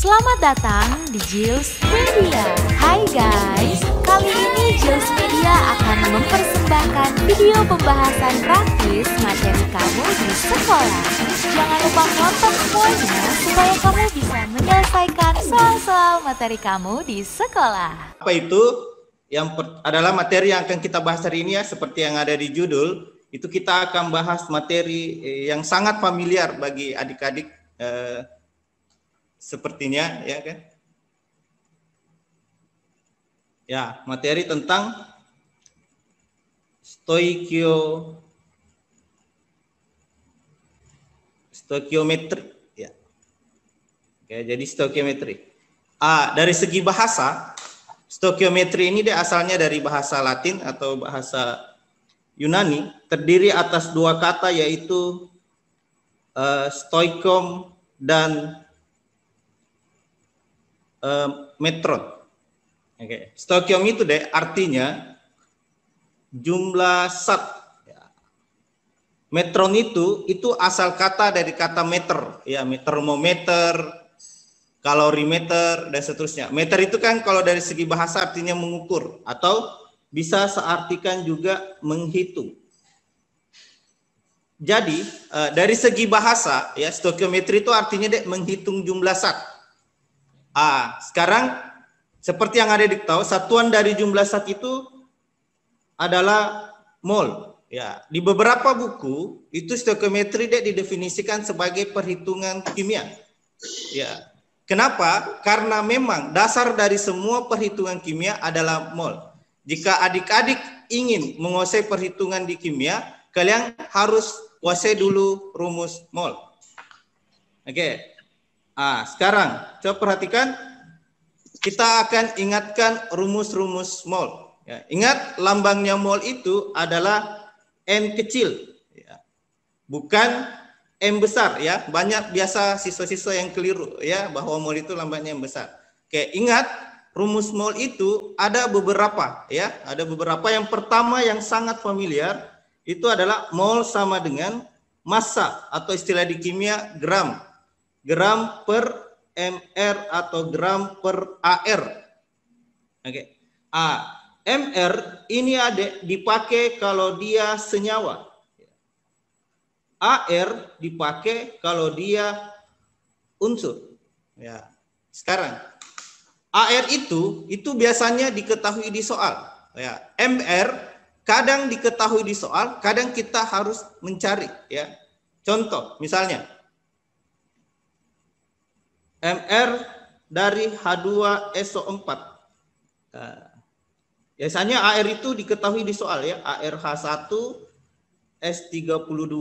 Selamat datang di Jills Media. Hai guys, kali ini Jills Media akan mempersembahkan video pembahasan praktis materi kamu di sekolah. Jangan lupa nonton semuanya supaya kamu bisa menyelesaikan soal-soal materi kamu di sekolah. Apa itu? Adalah materi yang akan kita bahas hari ini ya, seperti yang ada di judul. Itu kita akan bahas materi yang sangat familiar bagi adik-adik sepertinya, ya kan? Ya, materi tentang stoikiometri. Ya. Oke, jadi stoikiometri. Dari segi bahasa, stoikiometri ini dia asalnya dari bahasa Latin atau bahasa Yunani, terdiri atas dua kata yaitu stoikom dan metron. Oke. Stoikiom itu deh artinya jumlah zat. Metron itu asal kata dari kata meter, ya, termometer, kalorimeter dan seterusnya. Meter itu kan kalau dari segi bahasa artinya mengukur atau bisa seartikan juga menghitung. Jadi dari segi bahasa ya, stoikiometri itu artinya dek menghitung jumlah zat. Sekarang seperti yang ada diketahui, satuan dari jumlah zat itu adalah mol. Ya, di beberapa buku itu stoikiometri dek didefinisikan sebagai perhitungan kimia. Ya, kenapa? Karena memang dasar dari semua perhitungan kimia adalah mol. Jika adik-adik ingin menguasai perhitungan di kimia, kalian harus kuasai dulu rumus mol. Oke. Sekarang coba perhatikan, kita akan ingatkan rumus-rumus mol. Ya, ingat lambangnya mol itu adalah N kecil, ya. Bukan M besar ya. Banyak biasa siswa-siswa yang keliru ya bahwa mol itu lambangnya M besar. Oke, ingat rumus mol itu ada beberapa ya. Ada beberapa. Yang pertama yang sangat familiar itu adalah mol sama dengan massa atau istilah di kimia gram. Gram per mr atau gram per ar. Oke. Mr ini ada dipakai kalau dia senyawa. Ar dipakai kalau dia unsur. Ya. Sekarang Ar itu biasanya diketahui di soal. Ya. Mr kadang diketahui di soal, kadang kita harus mencari. Ya. Contoh, misalnya Mr dari H2SO4. Biasanya Ar itu diketahui di soal ya. ArH1 S32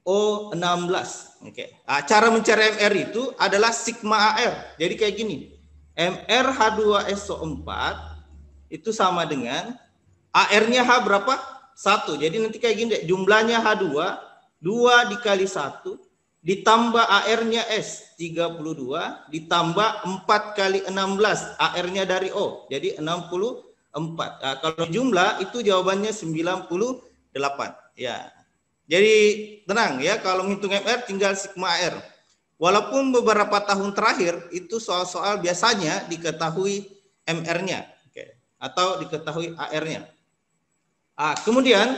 O16. Oke. Cara mencari Mr itu adalah sigma Ar. Jadi kayak gini. Mr H2SO4 itu sama dengan Ar-nya H berapa? 1. Jadi nanti kayak gini deh. Jumlahnya H2, 2 dikali 1 ditambah AR-nya S 32 ditambah 4 kali 16 AR-nya dari O jadi 64. Kalau jumlah itu jawabannya 98 ya. Jadi tenang ya, kalau menghitung MR tinggal sigma R. Walaupun beberapa tahun terakhir itu soal-soal biasanya diketahui MR-nya atau diketahui AR-nya. Kemudian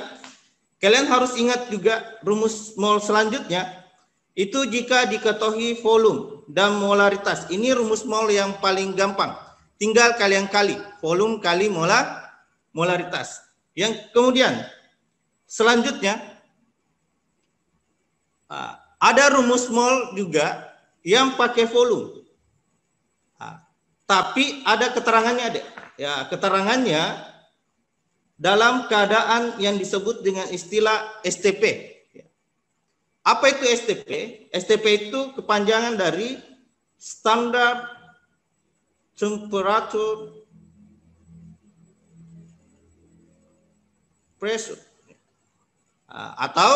kalian harus ingat juga rumus mol selanjutnya. Itu jika diketahui volume dan molaritas. Ini rumus mol yang paling gampang. Tinggal kalian kali. Volume kali molaritas. Yang kemudian selanjutnya ada rumus mol juga yang pakai volume. Tapi ada keterangannya deh. Ya, keterangannya dalam keadaan yang disebut dengan istilah STP. Apa itu STP? STP itu kepanjangan dari Standard Temperature Pressure. Atau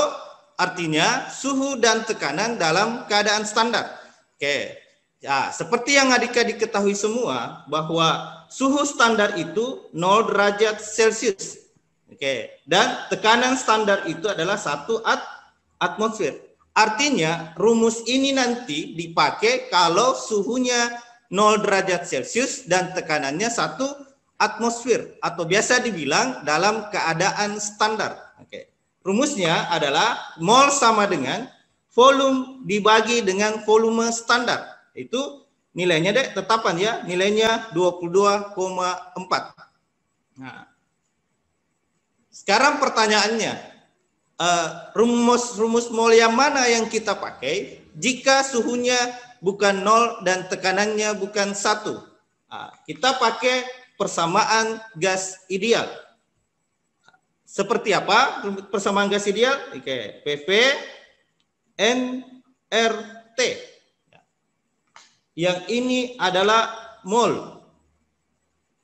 artinya suhu dan tekanan dalam keadaan standar. Oke. Ya, seperti yang adik-adik ketahui semua bahwa suhu standar itu 0 derajat Celcius. Oke. Dan tekanan standar itu adalah 1 atmosfer. Artinya rumus ini nanti dipakai kalau suhunya 0 derajat Celcius dan tekanannya 1 atmosfer atau biasa dibilang dalam keadaan standar. Oke. Rumusnya adalah mol sama dengan volume dibagi dengan volume standar. Itu nilainya dek tetapan ya, nilainya 22,4. Nah, sekarang pertanyaannya, rumus mol yang mana yang kita pakai jika suhunya bukan 0 dan tekanannya bukan 1? Nah, kita pakai persamaan gas ideal. Seperti apa persamaan gas ideal? Oke, PV nRT. Yang ini adalah mol.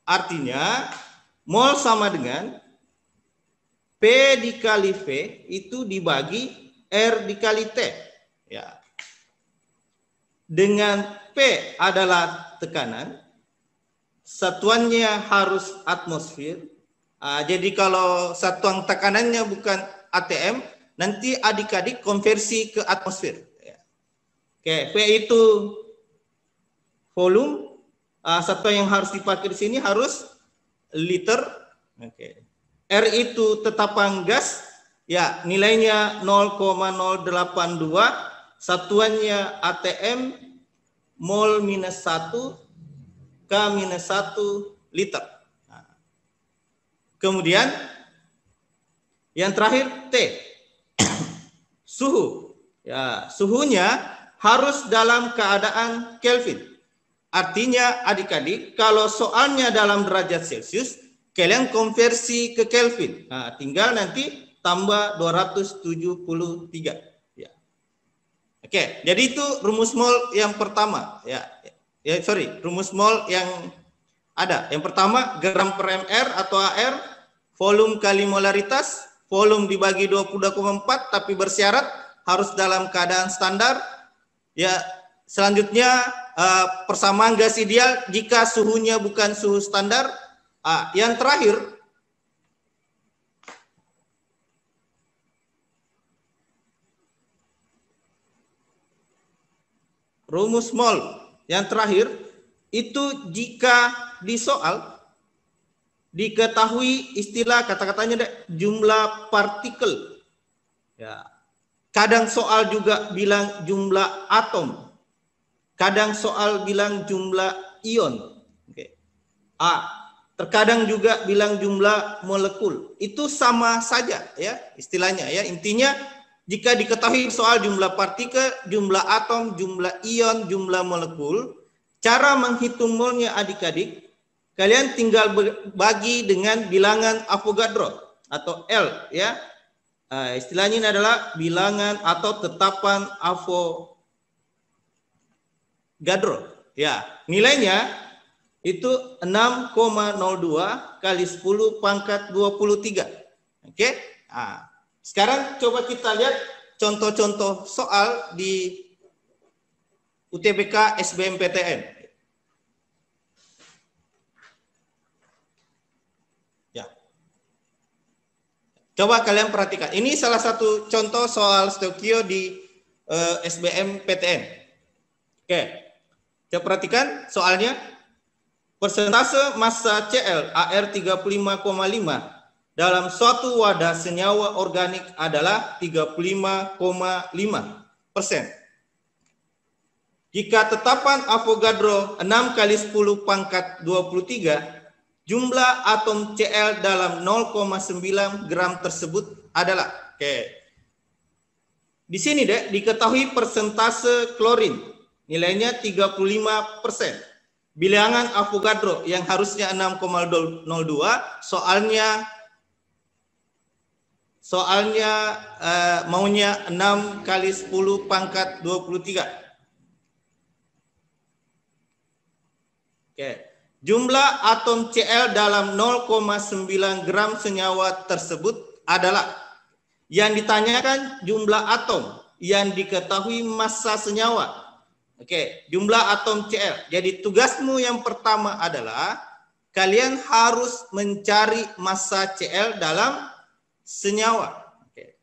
Artinya mol sama dengan P dikali V itu dibagi R dikali T. Ya. Dengan P adalah tekanan, satuannya harus atmosfer. Jadi kalau satuan tekanannya bukan ATM, nanti adik-adik konversi ke atmosfer. Ya. Oke, V itu volume. Satuan yang harus dipakai di sini harus liter. Oke. R itu tetapan gas, ya nilainya 0,082, satuannya ATM, mol minus 1, K minus 1 liter. Nah. Kemudian yang terakhir T, suhu. Ya, suhunya harus dalam keadaan Kelvin. Artinya adik-adik kalau soalnya dalam derajat Celcius, kalian konversi ke Kelvin. Nah, tinggal nanti tambah 273. Ya. Oke, jadi itu rumus mol yang pertama. Rumus mol yang ada. Yang pertama, gram per mr atau AR, volume kali molaritas, volume dibagi 22,4, tapi bersyarat harus dalam keadaan standar. Ya, selanjutnya persamaan gas ideal jika suhunya bukan suhu standar. Yang terakhir, rumus mol yang terakhir itu jika di soal diketahui istilah kata-katanya jumlah partikel. Ya. Kadang soal juga bilang jumlah atom. Kadang soal bilang jumlah ion. Oke. Terkadang juga bilang jumlah molekul. Itu sama saja ya istilahnya ya. Intinya jika diketahui soal jumlah partikel, jumlah atom, jumlah ion, jumlah molekul, cara menghitung molnya adik-adik, kalian tinggal bagi dengan bilangan Avogadro atau L ya. Istilahnya ini adalah bilangan atau tetapan Avogadro. Ya, nilainya itu 6,02 kali 10 pangkat 23. Oke. Sekarang coba kita lihat contoh-contoh soal di UTBK SBMPTN. Ya. Coba kalian perhatikan. Ini salah satu contoh soal Stokio di SBMPTN. Oke. Coba perhatikan soalnya. Persentase massa Cl AR 35,5 dalam suatu wadah senyawa organik adalah 35,5%. Jika tetapan Avogadro 6 kali 10 pangkat 23, jumlah atom Cl dalam 0,9 gram tersebut adalah. Oke. Di sini diketahui persentase klorin, nilainya 35%. Bilangan Avogadro yang harusnya 6,02, soalnya maunya 6 kali 10 pangkat 23. Oke. Jumlah atom Cl dalam 0,9 gram senyawa tersebut adalah, yang ditanyakan jumlah atom, yang diketahui massa senyawa. Oke, jumlah atom Cl. Jadi tugasmu yang pertama adalah kalian harus mencari massa Cl dalam senyawa. Oke.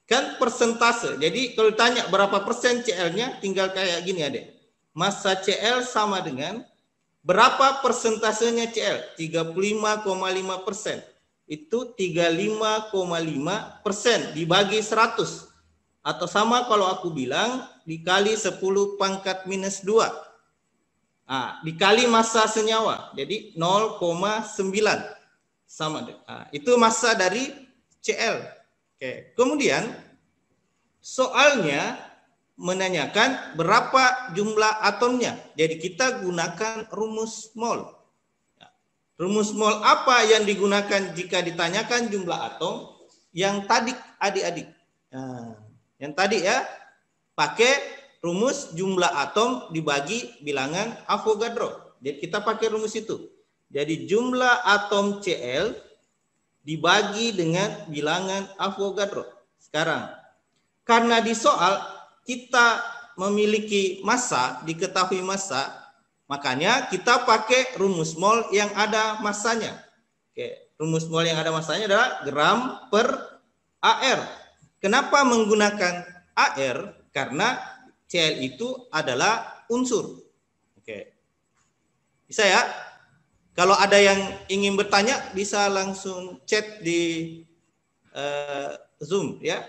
Kan persentase. Jadi kalau ditanya berapa persen CL-nya, tinggal kayak gini adek. Massa CL sama dengan berapa persentasenya CL? 35,5%. Itu 35,5% dibagi 100. Atau sama kalau aku bilang dikali 10 pangkat minus 2. Nah, dikali massa senyawa. Jadi 0,9. Sama. Nah, itu massa dari CL. Oke. Kemudian soalnya menanyakan berapa jumlah atomnya. Jadi kita gunakan rumus mol. Rumus mol apa yang digunakan jika ditanyakan jumlah atom? Yang tadi adik-adik. Nah, yang tadi ya, pakai rumus jumlah atom dibagi bilangan Avogadro. Jadi kita pakai rumus itu. Jadi jumlah atom Cl dibagi dengan bilangan Avogadro. Sekarang, karena di soal kita memiliki massa, diketahui massa, makanya kita pakai rumus mol yang ada massanya. Oke, rumus mol yang ada massanya adalah gram per AR. Kenapa menggunakan AR? Karena Cl itu adalah unsur. Oke, bisa ya? Kalau ada yang ingin bertanya, bisa langsung chat di Zoom ya.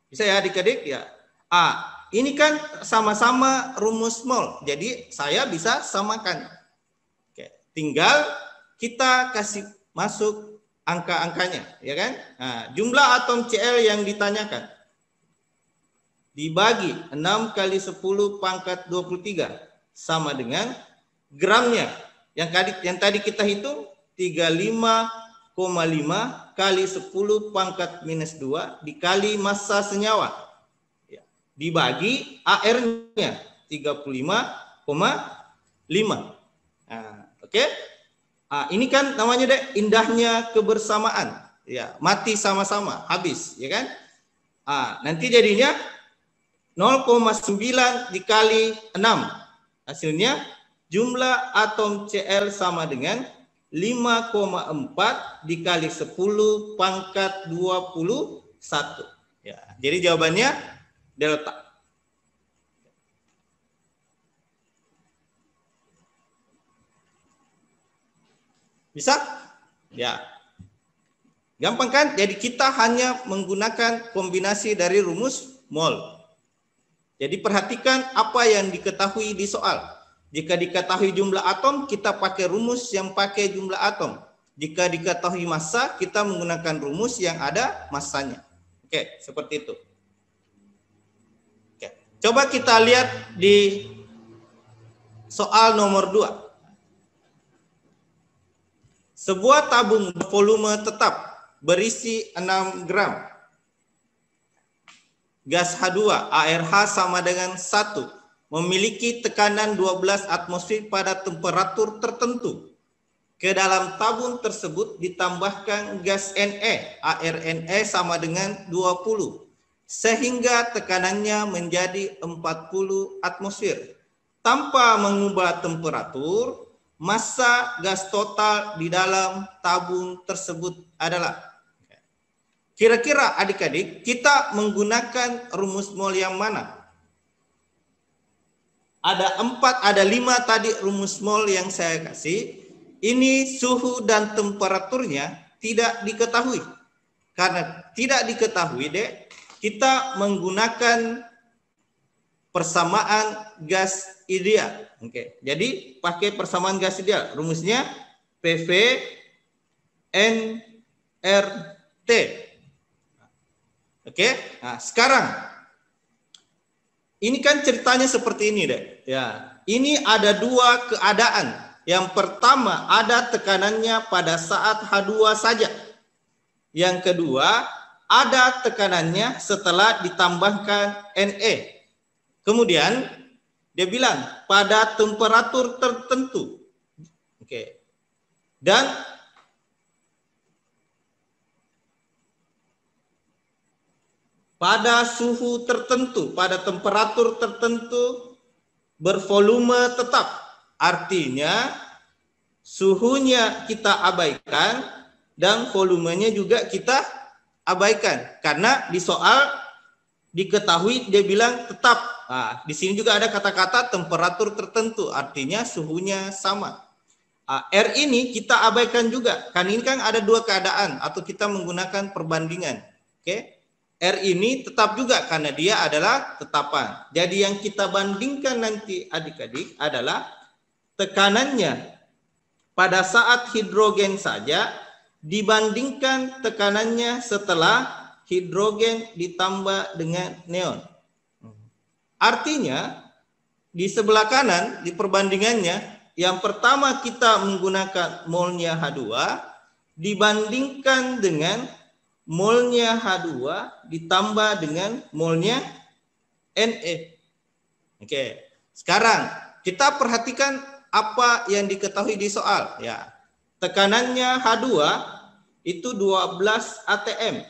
Bisa ya adik-adik ya. Ini kan sama-sama rumus mol. Jadi saya bisa samakan. Oke, tinggal kita kasih masuk angka-angkanya, ya kan? Nah, jumlah atom Cl yang ditanyakan dibagi 6 kali 10 pangkat 23 sama dengan gramnya. Yang tadi kita hitung 35,5 kali 10 pangkat minus 2 dikali massa senyawa. Ya, dibagi AR-nya 35,5. Nah, oke. Ini kan namanya deh indahnya kebersamaan. Ya, mati sama-sama, habis, ya kan? Nanti jadinya 0,9 dikali 6. Hasilnya jumlah atom Cl sama dengan 5,4 dikali 10 pangkat 21. Ya, jadi jawabannya delta. Bisa? Ya. Gampang kan? Jadi kita hanya menggunakan kombinasi dari rumus mol. Jadi perhatikan apa yang diketahui di soal. Jika diketahui jumlah atom, kita pakai rumus yang pakai jumlah atom. Jika diketahui massa, kita menggunakan rumus yang ada massanya. Oke, seperti itu. Oke. Coba kita lihat di soal nomor 2. Sebuah tabung bervolume tetap berisi 6 gram. Gas H2, ARH sama dengan 1. Memiliki tekanan 12 atmosfer pada temperatur tertentu. Ke dalam tabung tersebut ditambahkan gas Ne, ArNe sama dengan 20. Sehingga tekanannya menjadi 40 atmosfer. Tanpa mengubah temperatur, massa gas total di dalam tabung tersebut adalah. Kira-kira adik-adik kita menggunakan rumus mol yang mana? Ada 5 tadi rumus mol yang saya kasih. Ini suhu dan temperaturnya tidak diketahui. Karena tidak diketahui kita menggunakan persamaan gas ideal. Oke, jadi pakai persamaan gas ideal. Rumusnya PV nRT. Oke, nah sekarang ini kan ceritanya seperti ini ya, ini ada 2 keadaan. Yang pertama ada tekanannya pada saat H2 saja. Yang kedua ada tekanannya setelah ditambahkan Ne. Kemudian dia bilang pada temperatur tertentu. Oke. Dan pada suhu tertentu, pada temperatur tertentu bervolume tetap. Artinya suhunya kita abaikan dan volumenya juga kita abaikan karena di soal diketahui dia bilang tetap. Nah, di sini juga ada kata-kata temperatur tertentu, artinya suhunya sama. R ini kita abaikan juga, kan ini kan ada dua keadaan atau kita menggunakan perbandingan. Oke, R ini tetap juga karena dia adalah tetapan. Jadi yang kita bandingkan nanti adik-adik adalah tekanannya pada saat hidrogen saja dibandingkan tekanannya setelah hidrogen ditambah dengan neon. Artinya di sebelah kanan di perbandingannya yang pertama kita menggunakan molnya H2 dibandingkan dengan molnya H2 ditambah dengan molnya Ne. Oke. Sekarang kita perhatikan apa yang diketahui di soal ya. Tekanannya H2 itu 12 atm.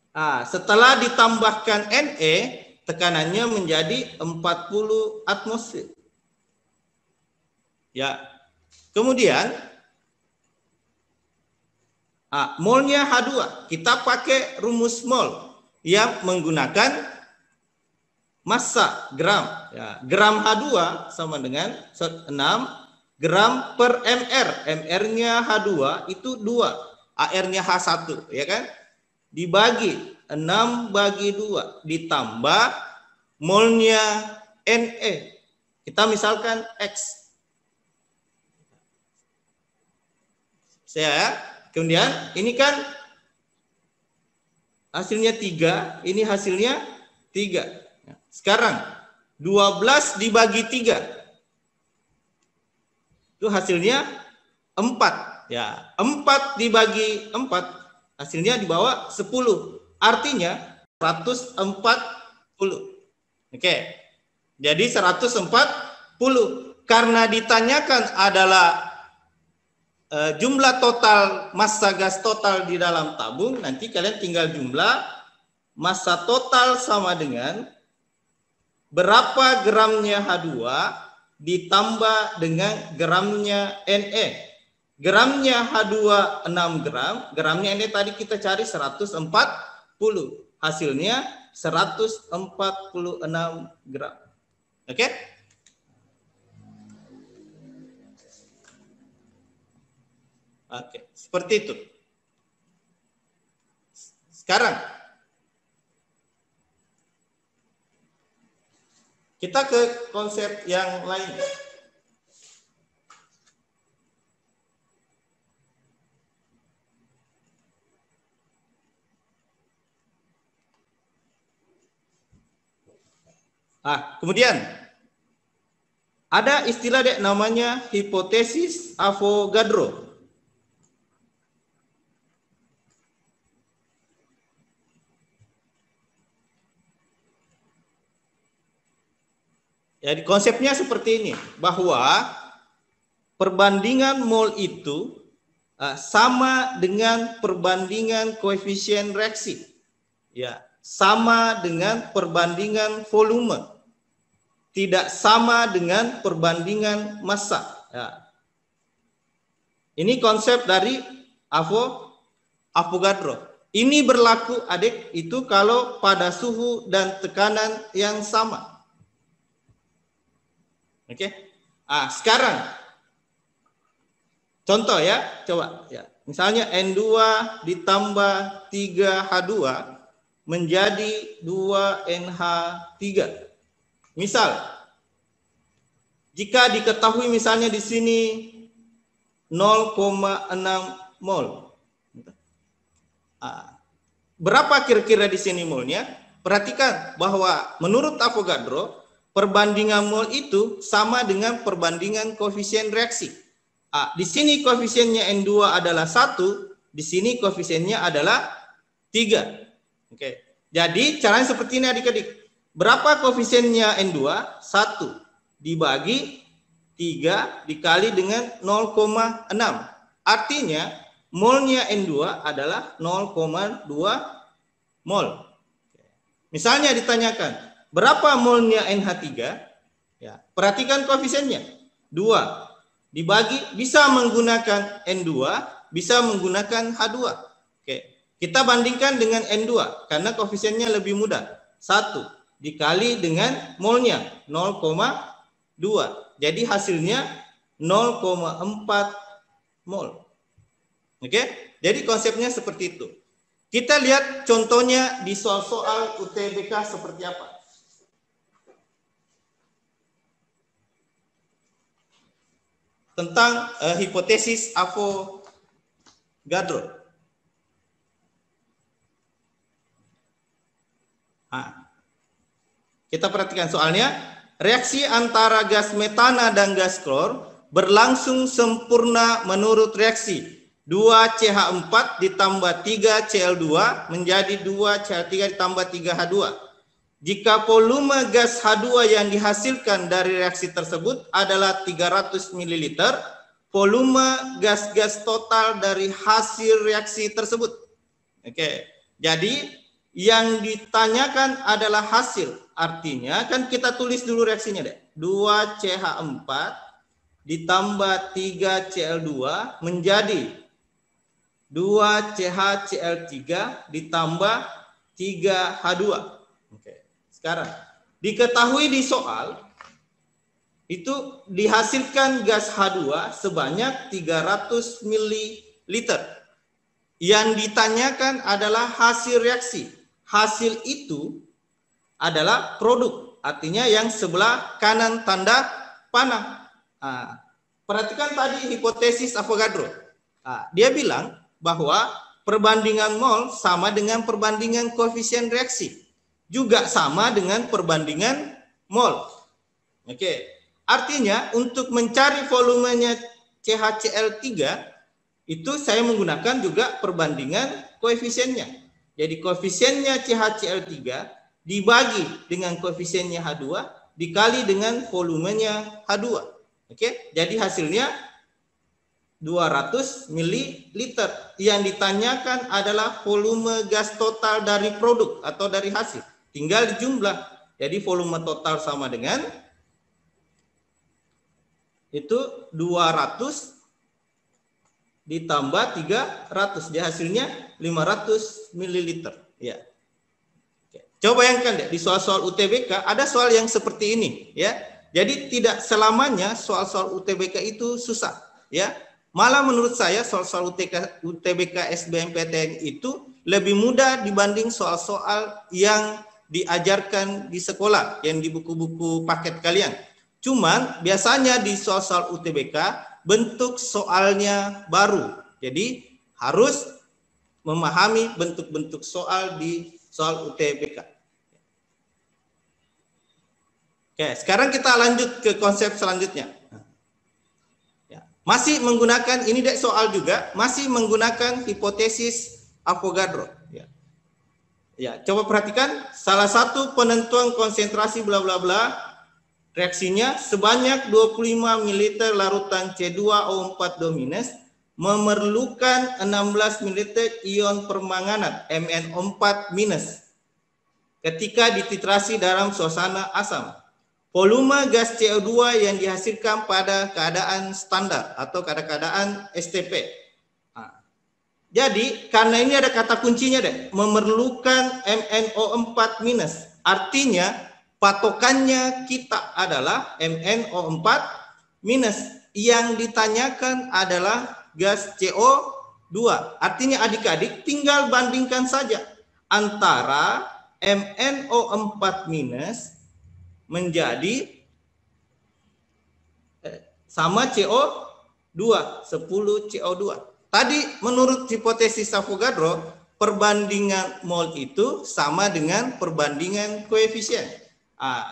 Nah, setelah ditambahkan Ne, tekanannya menjadi 40 atmosfer. Ya. Kemudian molnya H2, kita pakai rumus mol yang menggunakan massa gram. Ya, gram H2 sama dengan 6 gram per mr. Mr-nya H2 itu 2, AR-nya H1, ya kan? Dibagi 6 bagi 2 ditambah molnya Ne. Kita misalkan X. Kemudian ini kan hasilnya 3, ini hasilnya 3. Sekarang 12 dibagi 3. Itu hasilnya 4. Ya, 4 dibagi 4 hasilnya di bawah 10. Artinya 140. Oke. Jadi 140 karena ditanyakan adalah jumlah total massa gas total di dalam tabung, nanti kalian tinggal jumlah massa total sama dengan berapa gramnya H2 ditambah dengan gramnya Ne. Gramnya H2 6 gram, gramnya Ne tadi kita cari 140. Hasilnya 146 gram. Oke? Oke, seperti itu. Sekarang kita ke konsep yang lain. Kemudian ada istilah namanya hipotesis Avogadro. Jadi konsepnya seperti ini, bahwa perbandingan mol itu sama dengan perbandingan koefisien reaksi, ya, sama dengan perbandingan volume, tidak sama dengan perbandingan massa. Ya. Ini konsep dari Avogadro. Ini berlaku adik itu kalau pada suhu dan tekanan yang sama. Oke. Sekarang contoh ya, coba ya. Misalnya N2 ditambah 3H2 menjadi 2NH3. Misal jika diketahui misalnya di sini 0,6 mol. Berapa kira-kira di sini molnya? Perhatikan bahwa menurut Avogadro perbandingan mol itu sama dengan perbandingan koefisien reaksi. Di sini koefisiennya N2 adalah 1, di sini koefisiennya adalah 3. Oke. Jadi caranya seperti ini adik-adik. Berapa koefisiennya N2? 1 dibagi 3 dikali dengan 0,6. Artinya molnya N2 adalah 0,2 mol. Misalnya ditanyakan berapa molnya NH3? Ya, perhatikan koefisiennya. 2 dibagi, bisa menggunakan N2, bisa menggunakan H2. Oke. Kita bandingkan dengan N2 karena koefisiennya lebih mudah. 1 dikali dengan molnya 0,2. Jadi hasilnya 0,4 mol. Oke? Jadi konsepnya seperti itu. Kita lihat contohnya di soal-soal UTBK seperti apa. Tentang hipotesis Avogadro. Kita perhatikan soalnya. Reaksi antara gas metana dan gas klor berlangsung sempurna menurut reaksi 2CH4 ditambah 3Cl2 menjadi 2CH3 ditambah 3H2. Jika volume gas H2 yang dihasilkan dari reaksi tersebut adalah 300 ml, volume gas-gas total dari hasil reaksi tersebut. Oke, jadi yang ditanyakan adalah hasil. Artinya kan kita tulis dulu reaksinya deh. 2CH4 ditambah 3Cl2 menjadi 2CHCl3 ditambah 3H2. Oke. Sekarang diketahui di soal itu dihasilkan gas H2 sebanyak 300 ml. Yang ditanyakan adalah hasil reaksi. Hasil itu adalah produk, artinya yang sebelah kanan tanda panah. Perhatikan tadi hipotesis Avogadro. Dia bilang bahwa perbandingan mol sama dengan perbandingan koefisien reaksi, juga sama dengan perbandingan mol. Oke, artinya untuk mencari volumenya CHCl3 itu saya menggunakan juga perbandingan koefisiennya. Jadi koefisiennya CHCl3 dibagi dengan koefisiennya H2 dikali dengan volumenya H2. Oke, jadi hasilnya 200 ml. Yang ditanyakan adalah volume gas total dari produk atau dari hasil. Tinggal dijumlah. Jadi volume total sama dengan itu 200 ditambah 300. Jadi hasilnya 500 ml. Ya. Coba bayangkan deh, di soal-soal UTBK ada soal yang seperti ini, ya. Jadi tidak selamanya soal-soal UTBK itu susah, ya. Malah menurut saya soal-soal UTBK SBMPTN itu lebih mudah dibanding soal-soal yang diajarkan di sekolah, yang di buku-buku paket kalian. Cuman biasanya di soal-soal UTBK bentuk soalnya baru. Jadi harus memahami bentuk-bentuk soal di soal UTBK. Oke, sekarang kita lanjut ke konsep selanjutnya. Ya, masih menggunakan ini dek soal juga, masih menggunakan hipotesis Avogadro. Ya. Ya, coba perhatikan salah satu penentuan konsentrasi bla bla bla reaksinya sebanyak 25 ml larutan C2O4 dominus memerlukan 16 ml ion permanganat MnO4- ketika dititrasi dalam suasana asam. Volume gas CO2 yang dihasilkan pada keadaan standar atau keadaan STP. Jadi karena ini ada kata kuncinya deh, memerlukan MnO4-, artinya patokannya kita adalah MnO4-, yang ditanyakan adalah gas CO2. Artinya adik-adik tinggal bandingkan saja antara MnO4- menjadi sama CO2, 10 CO2. Tadi menurut hipotesis Avogadro, perbandingan mol itu sama dengan perbandingan koefisien.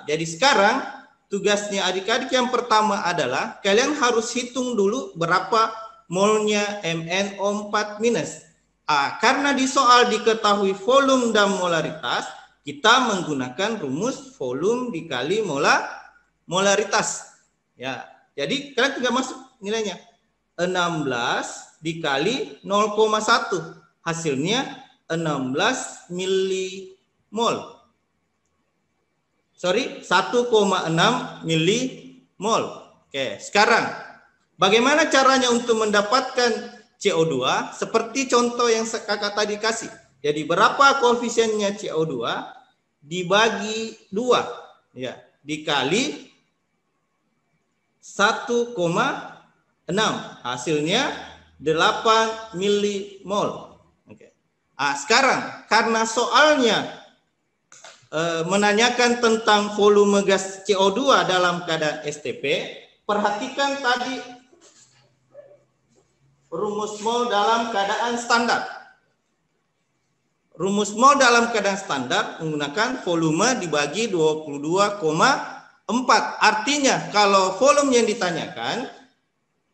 Jadi sekarang tugasnya adik-adik yang pertama adalah kalian harus hitung dulu berapa molnya MnO4-. Karena di soal diketahui volume dan molaritas, kita menggunakan rumus volume dikali molaritas. Ya, jadi kalian tinggal masuk nilainya 16 dikali 0,1, hasilnya 16 milimol. Sorry, 1,6 milimol. Oke, sekarang bagaimana caranya untuk mendapatkan CO2 seperti contoh yang kakak tadi kasih. Jadi berapa koefisiennya CO2 dibagi 2 ya, dikali 1,6, hasilnya 8 milimol. Oke. Sekarang karena soalnya menanyakan tentang volume gas CO2 dalam keadaan STP, perhatikan tadi rumus mol dalam keadaan standar. Rumus mol dalam keadaan standar menggunakan volume dibagi 22,4. Artinya kalau volume yang ditanyakan,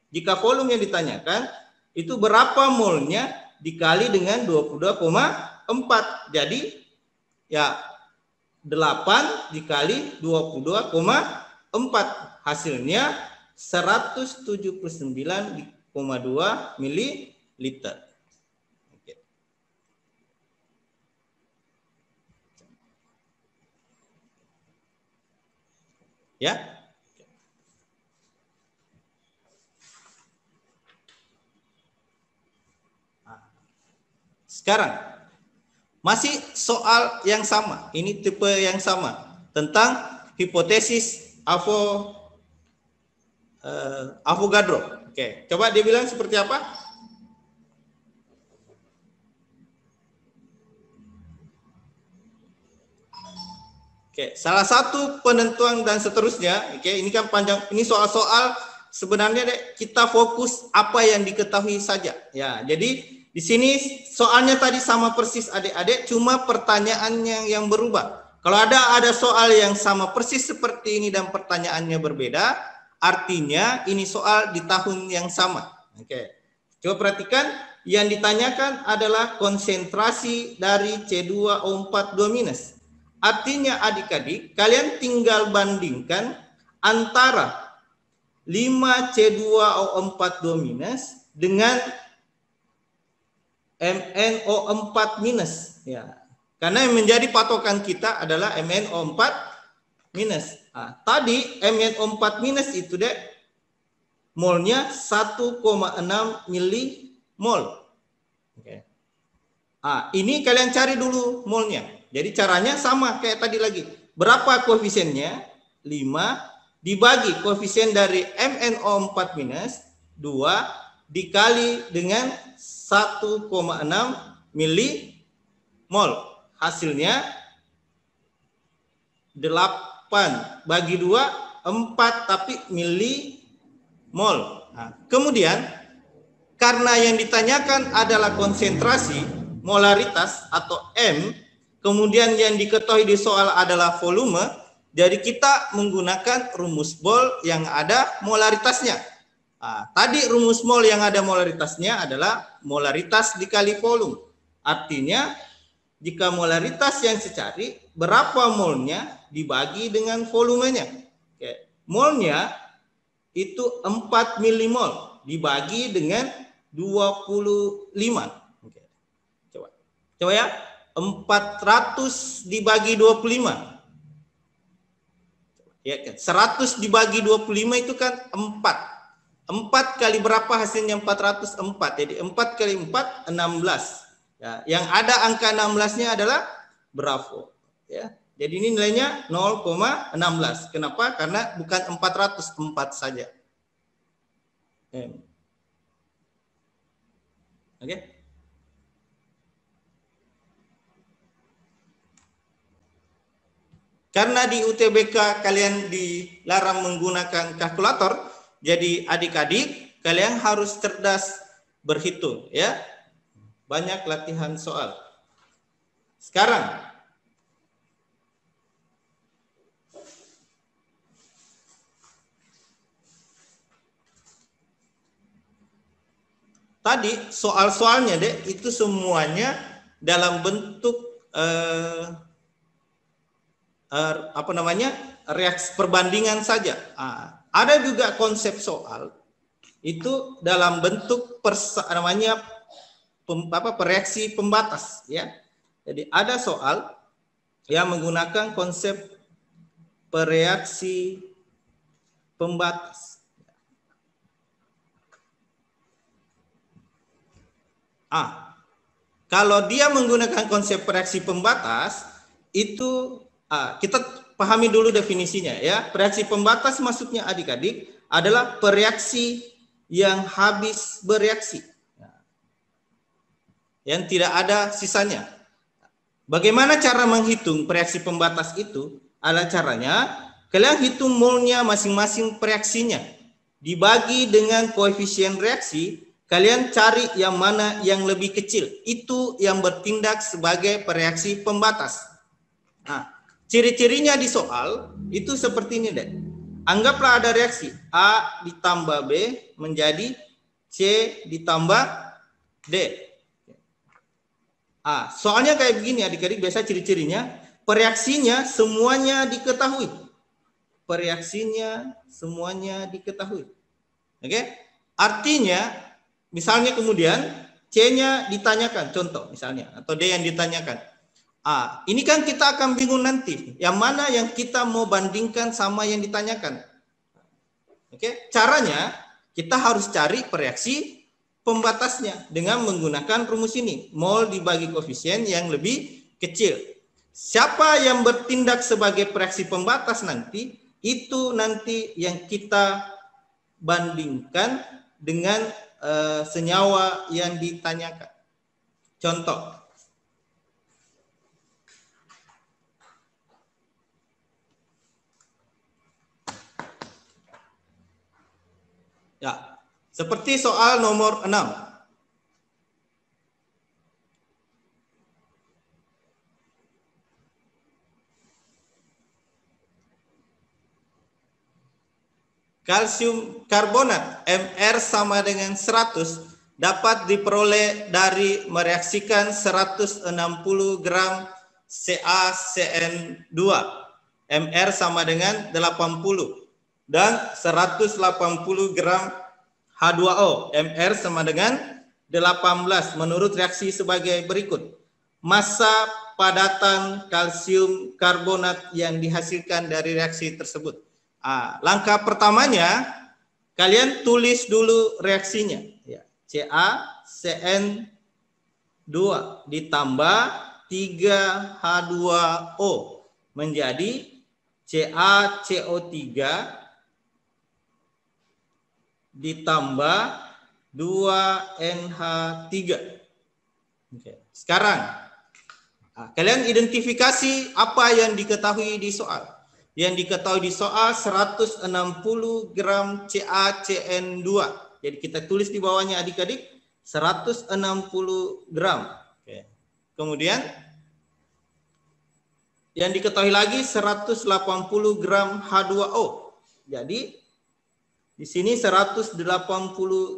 jika volume yang ditanyakan itu berapa molnya dikali dengan 22,4. Jadi ya 8 dikali 22,4 hasilnya 179,2 mililiter. Oke. Ya. Sekarang masih soal yang sama, ini tipe yang sama tentang hipotesis Avogadro. Oke, coba dia bilang seperti apa? Oke, salah satu penentuan dan seterusnya. Oke, ini kan panjang. Ini soal-soal sebenarnya kita fokus apa yang diketahui saja. Ya, jadi di sini soalnya tadi sama persis adik-adik, cuma pertanyaannya yang berubah. Kalau ada soal yang sama persis seperti ini dan pertanyaannya berbeda, artinya ini soal di tahun yang sama. Oke. Coba perhatikan, yang ditanyakan adalah konsentrasi dari C2O4 2-. Artinya adik-adik, kalian tinggal bandingkan antara 5C2O4 2- dengan MnO4-. Ya. Karena yang menjadi patokan kita adalah MnO4-. Tadi MnO4- itu deh molnya 1,6 milimol. Oke. Ini kalian cari dulu molnya. Jadi caranya sama kayak tadi lagi. Berapa koefisiennya? 5 dibagi koefisien dari MnO4- 2 dikali dengan 1,6 milimol. Hasilnya 8 bagi 2, 4 tapi milimol. Kemudian karena yang ditanyakan adalah konsentrasi, molaritas atau M, kemudian yang diketahui di soal adalah volume, jadi kita menggunakan rumus mol yang ada molaritasnya. Tadi rumus mol yang ada molaritasnya adalah molaritas dikali volume. Artinya jika molaritas yang dicari, berapa molnya dibagi dengan volumenya. Oke. Molnya itu 4 milimol dibagi dengan 25. Oke. Coba ya, 400 dibagi 25. Ya kan? 100 dibagi 25 itu kan 4. 4 kali berapa hasilnya 404? Jadi 4 kali 4, 16. Ya, yang ada angka 16-nya adalah bravo. Ya, jadi ini nilainya 0,16. Kenapa? Karena bukan 404 saja. Oke. Karena di UTBK kalian dilarang menggunakan kalkulator, jadi adik-adik kalian harus cerdas berhitung, ya. Banyak latihan soal. Sekarang tadi soal-soalnya deh itu semuanya dalam bentuk reaksi perbandingan saja. Ada juga konsep soal itu dalam bentuk reaksi pembatas, ya. Jadi ada soal yang menggunakan konsep reaksi pembatas. Kalau dia menggunakan konsep reaksi pembatas, itu kita pahami dulu definisinya ya. Reaksi pembatas maksudnya adik-adik adalah bereaksi yang habis bereaksi, yang tidak ada sisanya. Bagaimana cara menghitung reaksi pembatas itu? Adalah caranya kalian hitung molnya masing-masing reaksinya, dibagi dengan koefisien reaksi. Kalian cari yang mana yang lebih kecil, itu yang bertindak sebagai reaksi pembatas. Ciri-cirinya di soal itu seperti ini deh. Anggaplah ada reaksi A ditambah B menjadi C ditambah D. Soalnya kayak begini adik-adik, biasa ciri-cirinya reaksinya semuanya diketahui. Reaksinya semuanya diketahui. Oke? Artinya misalnya kemudian C-nya ditanyakan, contoh misalnya, atau D yang ditanyakan. Ini kan kita akan bingung nanti, yang mana yang kita mau bandingkan sama yang ditanyakan. Oke, caranya kita harus cari reaksi pembatasnya dengan menggunakan rumus ini, mol dibagi koefisien yang lebih kecil. Siapa yang bertindak sebagai reaksi pembatas nanti, itu nanti yang kita bandingkan dengan senyawa yang ditanyakan. Contoh. Ya, seperti soal nomor 6. Kalsium karbonat Mr sama dengan 100 dapat diperoleh dari mereaksikan 160 gram CaCN2. Mr sama dengan 80 dan 180 gram H2O. Mr sama dengan 18 menurut reaksi sebagai berikut. Massa padatan kalsium karbonat yang dihasilkan dari reaksi tersebut. Langkah pertamanya kalian tulis dulu reaksinya ya. CaCN2 ditambah 3H2O menjadi CaCO3 ditambah 2NH3. Oke. Sekarang kalian identifikasi apa yang diketahui di soal. Yang diketahui di soal 160 gram CaCN2. Jadi kita tulis di bawahnya adik-adik 160 gram. Oke. Kemudian yang diketahui lagi 180 gram H2O. Jadi di sini 180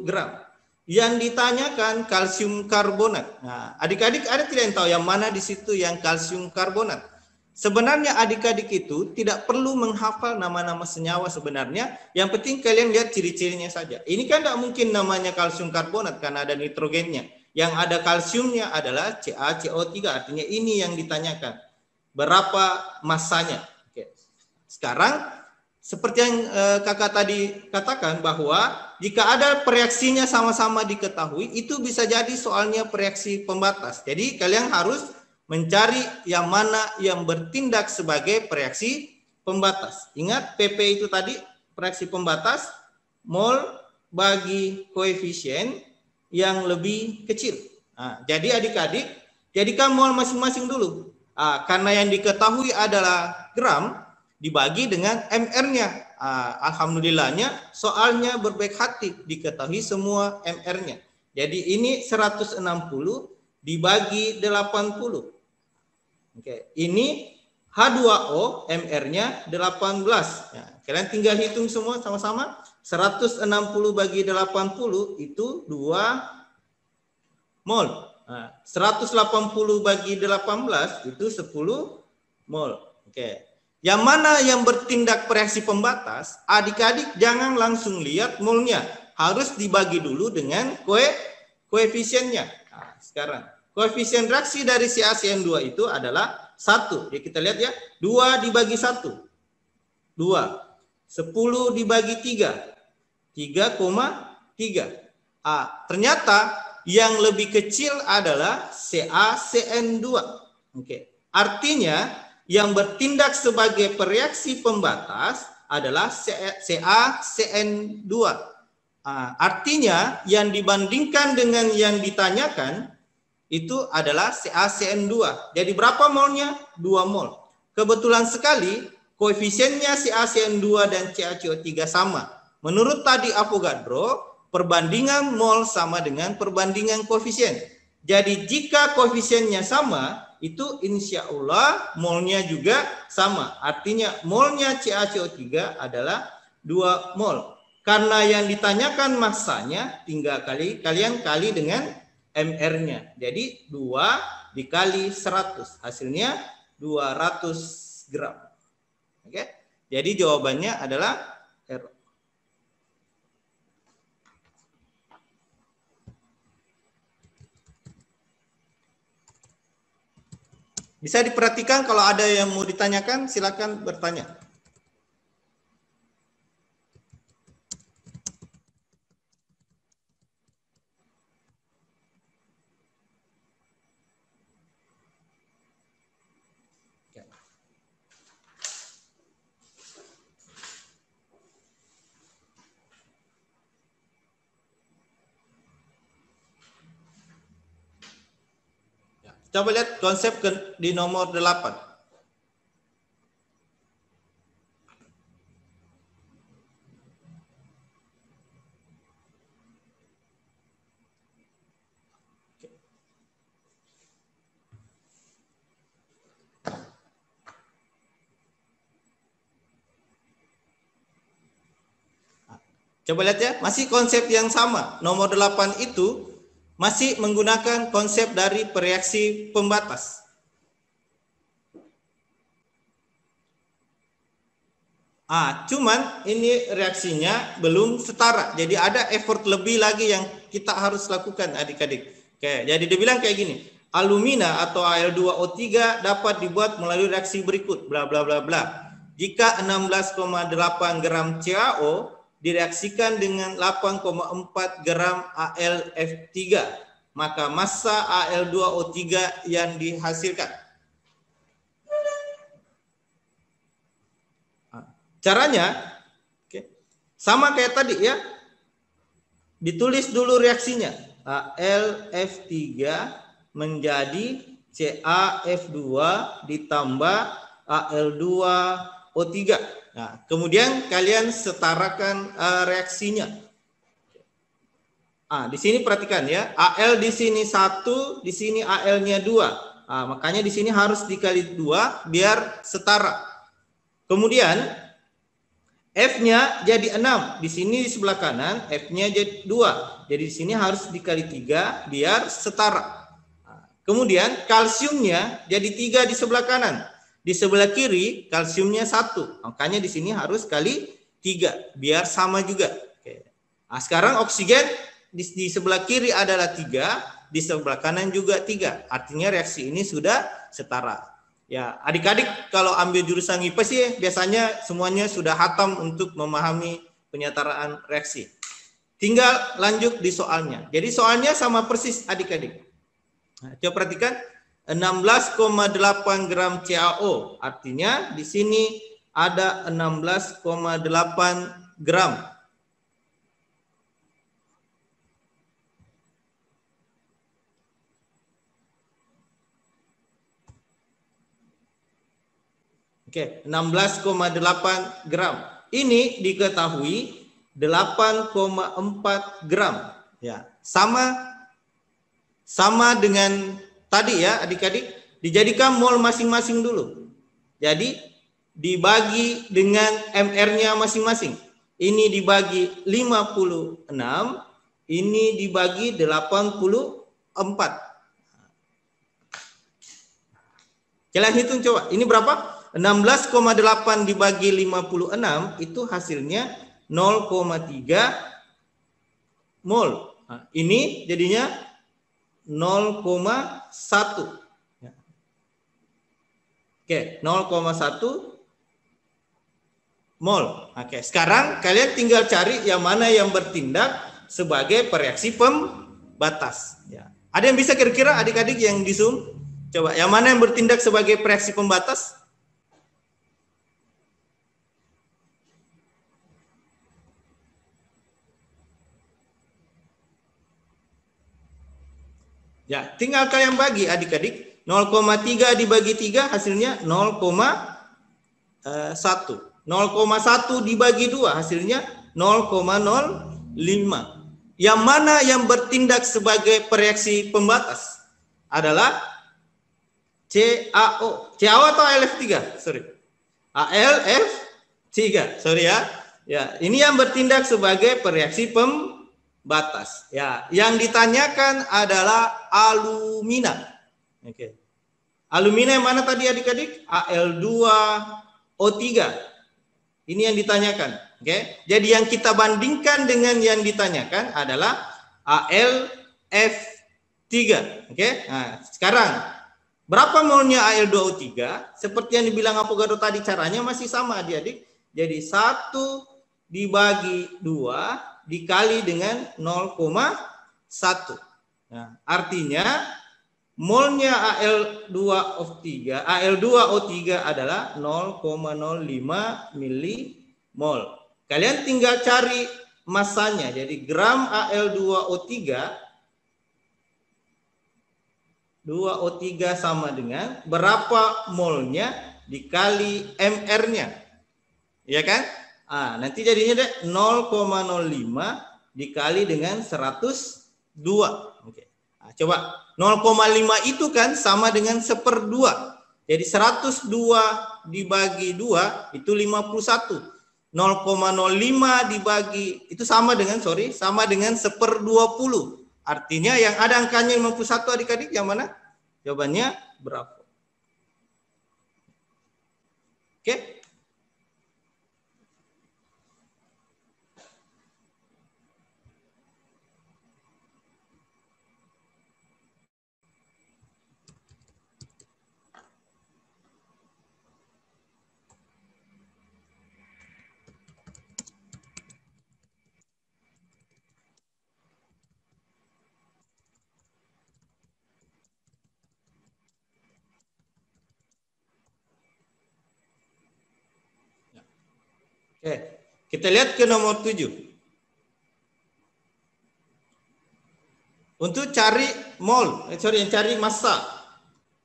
gram. Yang ditanyakan kalsium karbonat. Nah, adik-adik ada tidak yang tahu yang mana di situ yang kalsium karbonat? Sebenarnya adik-adik itu tidak perlu menghafal nama-nama senyawa sebenarnya. Yang penting kalian lihat ciri-cirinya saja. Ini kan tidak mungkin namanya kalsium karbonat karena ada nitrogennya. Yang ada kalsiumnya adalah CaCO3. Artinya ini yang ditanyakan. Berapa massanya? Oke. Sekarang seperti yang kakak tadi katakan bahwa jika ada reaksinya sama-sama diketahui, itu bisa jadi soalnya reaksi pembatas. Jadi kalian harus mencari yang mana yang bertindak sebagai reaksi pembatas. Ingat PP itu tadi reaksi pembatas mol bagi koefisien yang lebih kecil. Jadi adik-adik jadikan mol masing-masing dulu. Karena yang diketahui adalah gram dibagi dengan MR-nya. Alhamdulillahnya soalnya berbaik hati diketahui semua MR-nya. Jadi ini 160 dibagi 80. Oke, ini H2O MR-nya 18. Ya, kalian tinggal hitung semua sama-sama. 160 bagi 80 itu 2 mol. 180 bagi 18 itu 10 mol. Oke. Yang mana yang bertindak reaksi pembatas, adik-adik jangan langsung lihat molnya. Harus dibagi dulu dengan koefisiennya. Sekarang koefisien reaksi dari CaCN2 itu adalah 1. Jadi kita lihat ya, 2 dibagi 1. 2. 10 dibagi 3. 3,3. Ternyata yang lebih kecil adalah CaCN2. Oke. Artinya yang bertindak sebagai pereaksi pembatas adalah CaCN2. Artinya yang dibandingkan dengan yang ditanyakan itu adalah CaCN2. Jadi berapa molnya? 2 mol. Kebetulan sekali koefisiennya CaCN2 dan CaCO3 sama. Menurut tadi Avogadro, perbandingan mol sama dengan perbandingan koefisien. Jadi jika koefisiennya sama, itu insya Allah molnya juga sama. Artinya molnya CaCO3 adalah 2 mol. Karena yang ditanyakan massanya, tinggal kalian kali dengan MR-nya. Jadi 2 dikali 100. Hasilnya 200 gram. Oke. Jadi jawabannya adalah R. Bisa diperhatikan kalau ada yang mau ditanyakan, silakan bertanya. Coba lihat konsep di nomor 8. Coba lihat ya, masih konsep yang sama. Nomor 8 itu masih menggunakan konsep dari pereaksi pembatas. Cuman ini reaksinya belum setara. Jadi ada effort lebih lagi yang kita harus lakukan adik-adik. Oke, jadi dia bilang kayak gini. Alumina atau Al2O3 dapat dibuat melalui reaksi berikut, bla bla bla bla. Jika 16,8 gram CaO direaksikan dengan 8,4 gram AlF3, maka massa Al2O3 yang dihasilkan. Caranya sama kayak tadi ya. Ditulis dulu reaksinya. AlF3 menjadi CaF2 ditambah Al2O3. Nah, kemudian kalian setarakan reaksinya. Di sini perhatikan ya, Al di sini 1, di sini Al-nya 2. Makanya di sini harus dikali 2 biar setara. Kemudian F-nya jadi 6. Di sini di sebelah kanan F-nya jadi 2. Jadi di sini harus dikali 3 biar setara. Kemudian kalsiumnya jadi 3 di sebelah kanan. Di sebelah kiri kalsiumnya 1, makanya di sini harus kali 3 biar sama juga. Oke. Sekarang oksigen di sebelah kiri adalah 3, di sebelah kanan juga 3. Artinya reaksi ini sudah setara. Ya, adik-adik kalau ambil jurusan IPA sih biasanya semuanya sudah hatam untuk memahami penyetaraan reaksi. Tinggal lanjut di soalnya. Jadi soalnya sama persis adik-adik. Coba perhatikan. 16,8 gram CaO, artinya di sini ada 16,8 gram. Oke, 16,8 gram. Ini diketahui 8,4 gram. Ya, sama dengan tadi ya adik-adik, dijadikan mol masing-masing dulu. Jadi dibagi dengan MR-nya masing-masing. Ini dibagi 56, ini dibagi 84. Kalian hitung coba, ini berapa? 16,8 dibagi 56 itu hasilnya 0,3 mol. Ini jadinya 0,1. Oke, 0,1 mol. Oke, sekarang kalian tinggal cari yang mana yang bertindak sebagai pereaksi pembatas. Ya. Ada yang bisa kira-kira adik-adik yang di Zoom? Coba, yang mana yang bertindak sebagai reaksi pembatas? Ya, tinggal kalian bagi adik-adik. 0,3 dibagi 3 hasilnya 0,1. 0,1 dibagi 2 hasilnya 0,05. Yang mana yang bertindak sebagai reaksi pembatas? Adalah CaO. CaO atau AlF3? Sorry. AlF3. Sorry ya. Ya, ini yang bertindak sebagai reaksi pembatas. Ya, yang ditanyakan adalah alumina. Oke. Alumina yang mana tadi adik-adik? Al2O3. Ini yang ditanyakan. Oke. Jadi yang kita bandingkan dengan yang ditanyakan adalah AlF3. Oke. Nah, sekarang berapa molnya Al2O3? Seperti yang dibilang Avogadro tadi, caranya masih sama adik-adik. Jadi 1 dibagi 2 dikali dengan 0,1. Nah, artinya molnya Al2O3 adalah 0,05 milimol. Kalian tinggal cari masanya. Jadi gram Al2O3 sama dengan berapa molnya dikali mR-nya. Ya kan? Ah, nanti jadinya deh 0,05 dikali dengan 102. Oke. Nah, coba 0,5 itu kan sama dengan 1/2. Jadi 102 dibagi 2 itu 51. 0,05 dibagi itu sama dengan 1/20. Artinya yang ada angkanya 51 adik-adik yang mana? Jawabannya berapa? Oke. Oke, kita lihat ke nomor 7. Untuk cari mol, cari massa.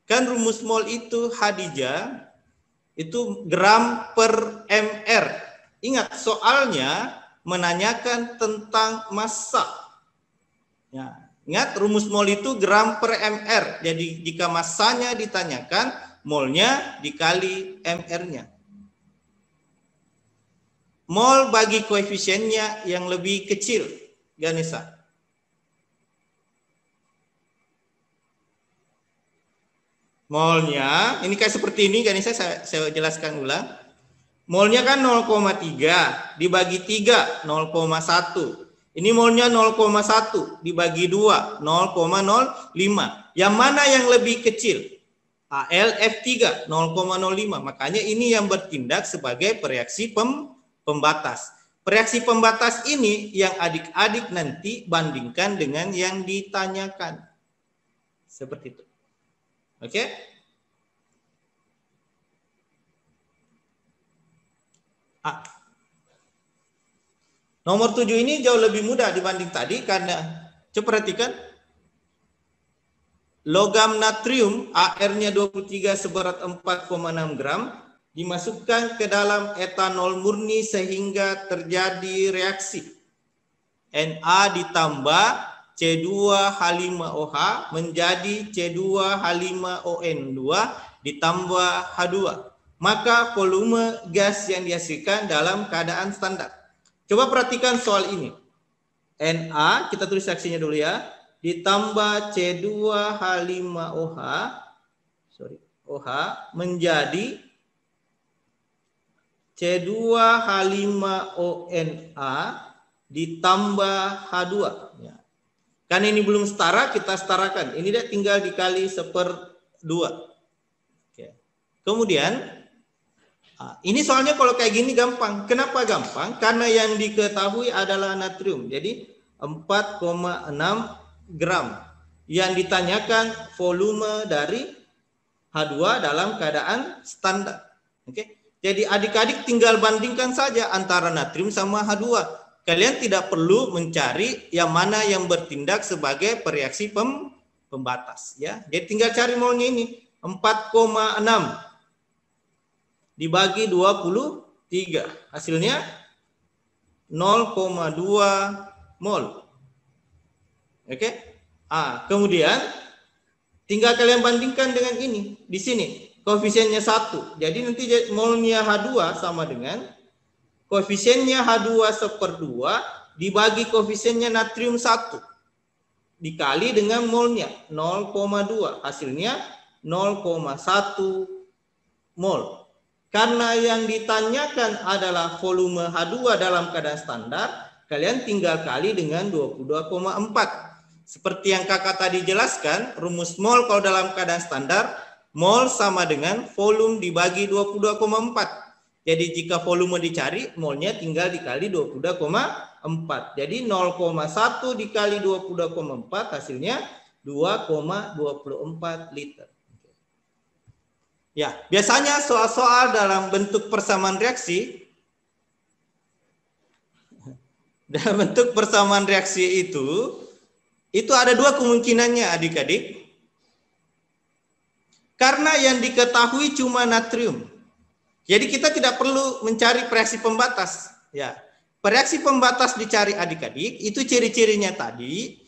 Kan rumus mol itu Hadijah itu gram per mR. Ingat, soalnya menanyakan tentang massa. Ya, ingat rumus mol itu gram per mR. Jadi jika massanya ditanyakan, molnya dikali mR-nya. Mol bagi koefisiennya yang lebih kecil, Ganesha. Molnya, ini kayak seperti ini, Ganesha, saya jelaskan ulang. Molnya kan 0,3 dibagi 3, 0,1. Ini molnya 0,1 dibagi 2, 0,05. Yang mana yang lebih kecil? AlF3, 0,05. Makanya ini yang bertindak sebagai reaksi pembatas. Reaksi pembatas ini yang adik-adik nanti bandingkan dengan yang ditanyakan. Seperti itu. Oke? Nomor 7 ini jauh lebih mudah dibanding tadi karena coba perhatikan. Logam natrium AR-nya 23 seberat 4,6 gram. Dimasukkan ke dalam etanol murni sehingga terjadi reaksi. Na ditambah C2H5OH menjadi C2H5ON2 ditambah H2. Maka volume gas yang dihasilkan dalam keadaan standar. Coba perhatikan soal ini. Na, kita tulis reaksinya dulu ya. Ditambah C2H5OH OH menjadi C2H5ONA ditambah H2. Ya. Karena ini belum setara, kita setarakan. Ini dia tinggal dikali 1/2. Oke. Kemudian, ini soalnya kalau kayak gini gampang. Kenapa gampang? Karena yang diketahui adalah natrium. Jadi 4,6 gram. Yang ditanyakan volume dari H2 dalam keadaan standar. Oke. Jadi adik-adik tinggal bandingkan saja antara natrium sama H2. Kalian tidak perlu mencari yang mana yang bertindak sebagai reaksi pembatas, ya. Jadi tinggal cari molnya ini. 4,6 dibagi 23. Hasilnya 0,2 mol. Oke? Kemudian tinggal kalian bandingkan dengan ini. Di sini koefisiennya 1. Jadi nanti molnya H2 sama dengan koefisiennya H2 1/2 dibagi koefisiennya natrium 1 dikali dengan molnya 0,2. Hasilnya 0,1 mol. Karena yang ditanyakan adalah volume H2 dalam keadaan standar, kalian tinggal kali dengan 22,4. Seperti yang kakak tadi jelaskan, rumus mol kalau dalam keadaan standar, mol sama dengan volume dibagi 22,4. Jadi jika volume dicari, molnya tinggal dikali 22,4. Jadi 0,1 dikali 22,4 hasilnya 2,24 liter. Ya, biasanya soal-soal dalam bentuk persamaan reaksi, itu ada dua kemungkinannya adik-adik. Karena yang diketahui cuma natrium. Jadi kita tidak perlu mencari reaksi pembatas. Ya, reaksi pembatas dicari adik-adik, itu ciri-cirinya tadi.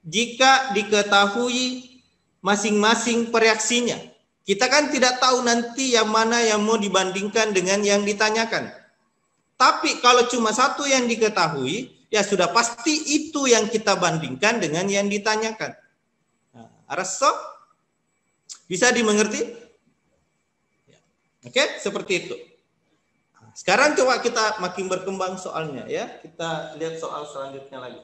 Jika diketahui masing-masing reaksinya. Kita kan tidak tahu nanti yang mana yang mau dibandingkan dengan yang ditanyakan. Tapi kalau cuma satu yang diketahui, ya sudah pasti itu yang kita bandingkan dengan yang ditanyakan. Arso? Bisa dimengerti? Oke, seperti itu. Sekarang coba kita makin berkembang soalnya ya. Kita lihat soal selanjutnya lagi.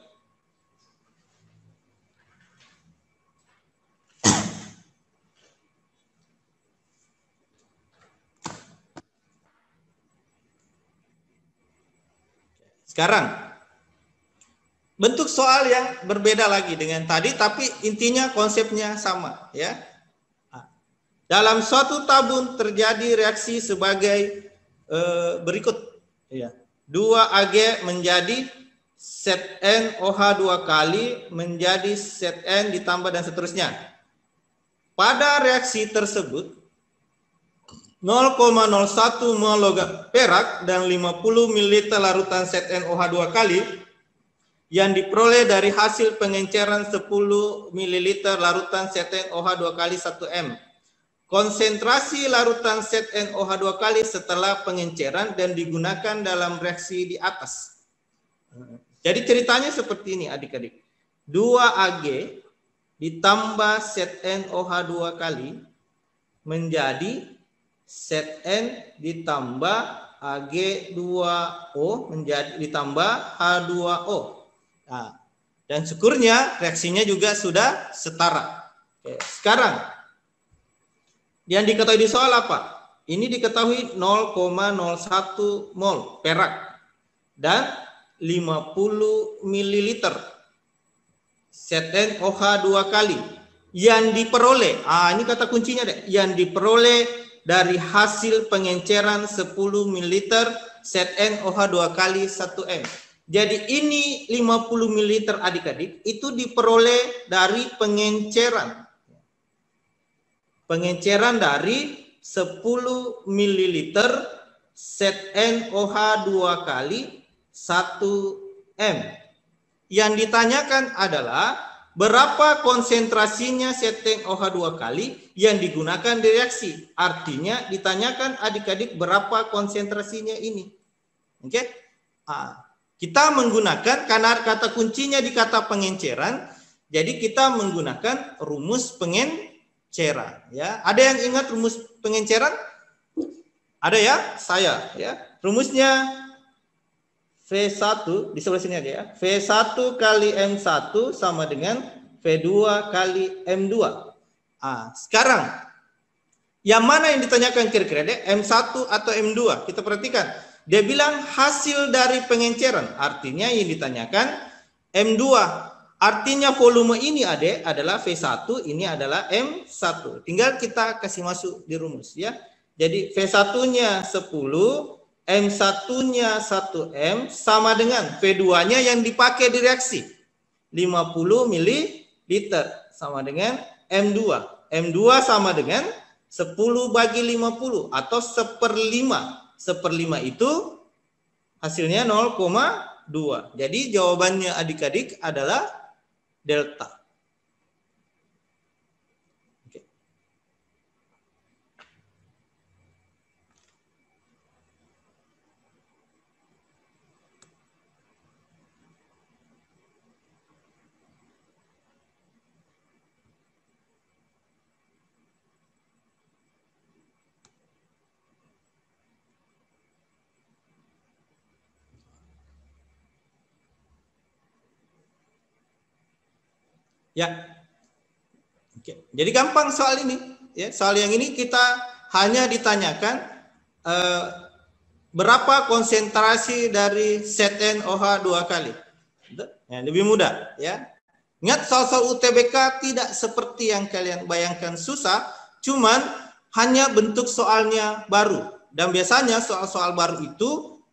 Sekarang bentuk soal yang berbeda lagi dengan tadi, tapi intinya konsepnya sama ya. Dalam suatu tabung terjadi reaksi sebagai berikut ya. 2Ag menjadi ZnOH 2 kali menjadi Zn ditambah dan seterusnya. Pada reaksi tersebut 0,01 mol logam perak dan 50 ml larutan ZnOH 2 kali yang diperoleh dari hasil pengenceran 10 ml larutan ZnOH 2 kali 1 m. Konsentrasi larutan ZnOH 2 kali setelah pengenceran dan digunakan dalam reaksi di atas. Jadi ceritanya seperti ini adik-adik. 2Ag ditambah ZnOH 2 kali menjadi Zn ditambah Ag2O menjadi ditambah H2O. Nah, dan syukurnya reaksinya juga sudah setara. Oke, sekarang yang diketahui di soal apa? Ini diketahui 0,01 mol perak dan 50 ml ZnOH 2 kali yang diperoleh. Ini kata kuncinya deh, yang diperoleh dari hasil pengenceran 10 ml ZnOH 2 kali 1 m. Jadi ini 50 ml adik-adik itu diperoleh dari pengenceran. Pengenceran dari 10 ml ZnOH 2 kali 1 m. Yang ditanyakan adalah berapa konsentrasinya ZnOH 2 kali yang digunakan di reaksi. Artinya ditanyakan adik-adik berapa konsentrasinya ini. Oke? Kita menggunakan, karena kata kuncinya di kata pengenceran, jadi kita menggunakan rumus pengenceran. Ya, ada yang ingat rumus pengenceran? Ada ya? Saya ya. Rumusnya V1 di sebelah sini aja ya. V1 kali M1 sama dengan V2 kali M2. Sekarang yang mana yang ditanyakan kira-kira deh? M1 atau M2? Kita perhatikan. Dia bilang hasil dari pengenceran. Artinya yang ditanyakan M2. Artinya volume ini adalah V1, ini adalah M1. Tinggal kita kasih masuk di rumus ya. Jadi V1-nya 10, M1-nya 1M sama dengan V2-nya yang dipakai di reaksi. 50 ml sama dengan M2. M2 sama dengan 10 bagi 50 atau 1/5. 1/5 itu hasilnya 0,2. Jadi jawabannya adik-adik adalah delta. Oke. Ya, oke. Jadi gampang soal ini. Ya, soal yang ini kita hanya ditanyakan berapa konsentrasi dari ZnOH 2 kali. Ya, lebih mudah. Ya, ingat soal-soal UTBK tidak seperti yang kalian bayangkan susah, cuman hanya bentuk soalnya baru. Dan biasanya soal-soal baru itu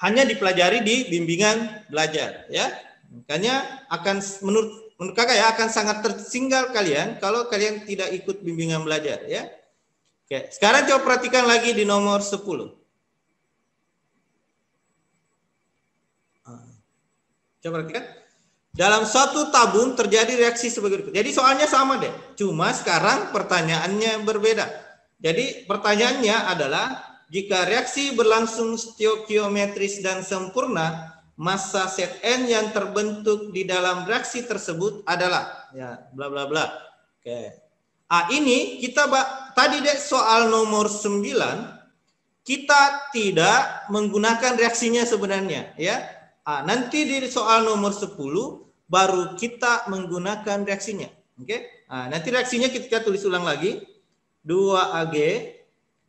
hanya dipelajari di bimbingan belajar. Ya, makanya akan menurut kakak ya akan sangat tertinggal kalian kalau kalian tidak ikut bimbingan belajar ya. Oke, sekarang coba perhatikan lagi di nomor 10. Coba perhatikan. Dalam suatu tabung terjadi reaksi sebagai berikut. Jadi soalnya sama deh. Cuma sekarang pertanyaannya berbeda. Jadi pertanyaannya adalah jika reaksi berlangsung stoikiometris dan sempurna, massa Zn yang terbentuk di dalam reaksi tersebut adalah ya bla bla bla. Oke. Ini kita tadi deh soal nomor 9 kita tidak menggunakan reaksinya sebenarnya ya. Nanti di soal nomor 10 baru kita menggunakan reaksinya. Oke. Nanti reaksinya kita tulis ulang lagi. 2Ag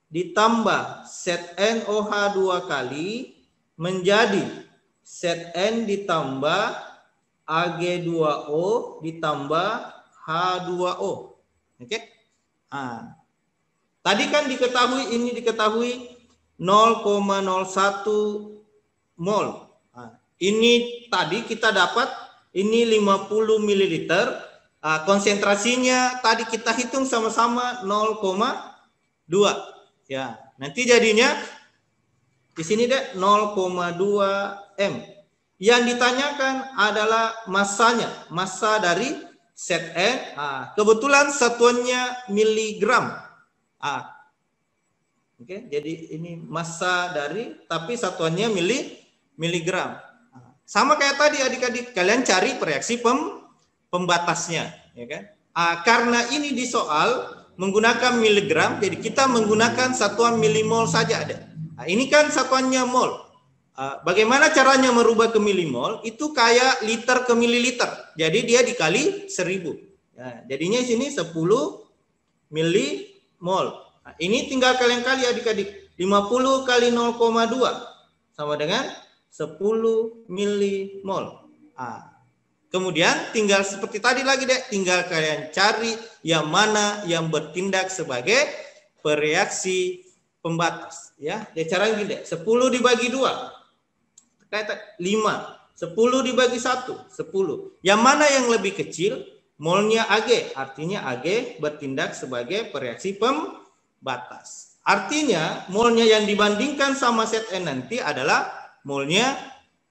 ditambah ZnOH 2 kali menjadi Zn ditambah Ag2O ditambah H2O. Oke. Tadi kan ini diketahui 0,01 mol. Ini tadi kita dapat ini 50 ml. Konsentrasinya tadi kita hitung sama-sama 0,2. Ya, nanti jadinya di sini deh 0,2 M. Yang ditanyakan adalah massanya, massa dari Zn. Kebetulan satuannya miligram. Oke, jadi ini massa dari, tapi satuannya miligram. Sama kayak tadi adik-adik, kalian cari reaksi pembatasnya, ya kan? Karena ini di soal menggunakan miligram, jadi kita menggunakan satuan milimol saja ada. Ini kan satuannya mol. Bagaimana caranya merubah ke milimol? Itu kayak liter ke mililiter. Jadi dia dikali 1000. Ya, jadinya sini 10 milimol. Ini tinggal kalian kali adik-adik. 50 kali 0,2 sama dengan 10 milimol. Kemudian tinggal seperti tadi lagi deh. Tinggal kalian cari yang mana yang bertindak sebagai bereaksi pembatas. Ya, cara gini deh. 10 dibagi 2. 5, 10 dibagi 1, 10. Yang mana yang lebih kecil? Molnya Ag, artinya Ag bertindak sebagai bereaksi pembatas. Artinya molnya yang dibandingkan sama Zn nanti adalah molnya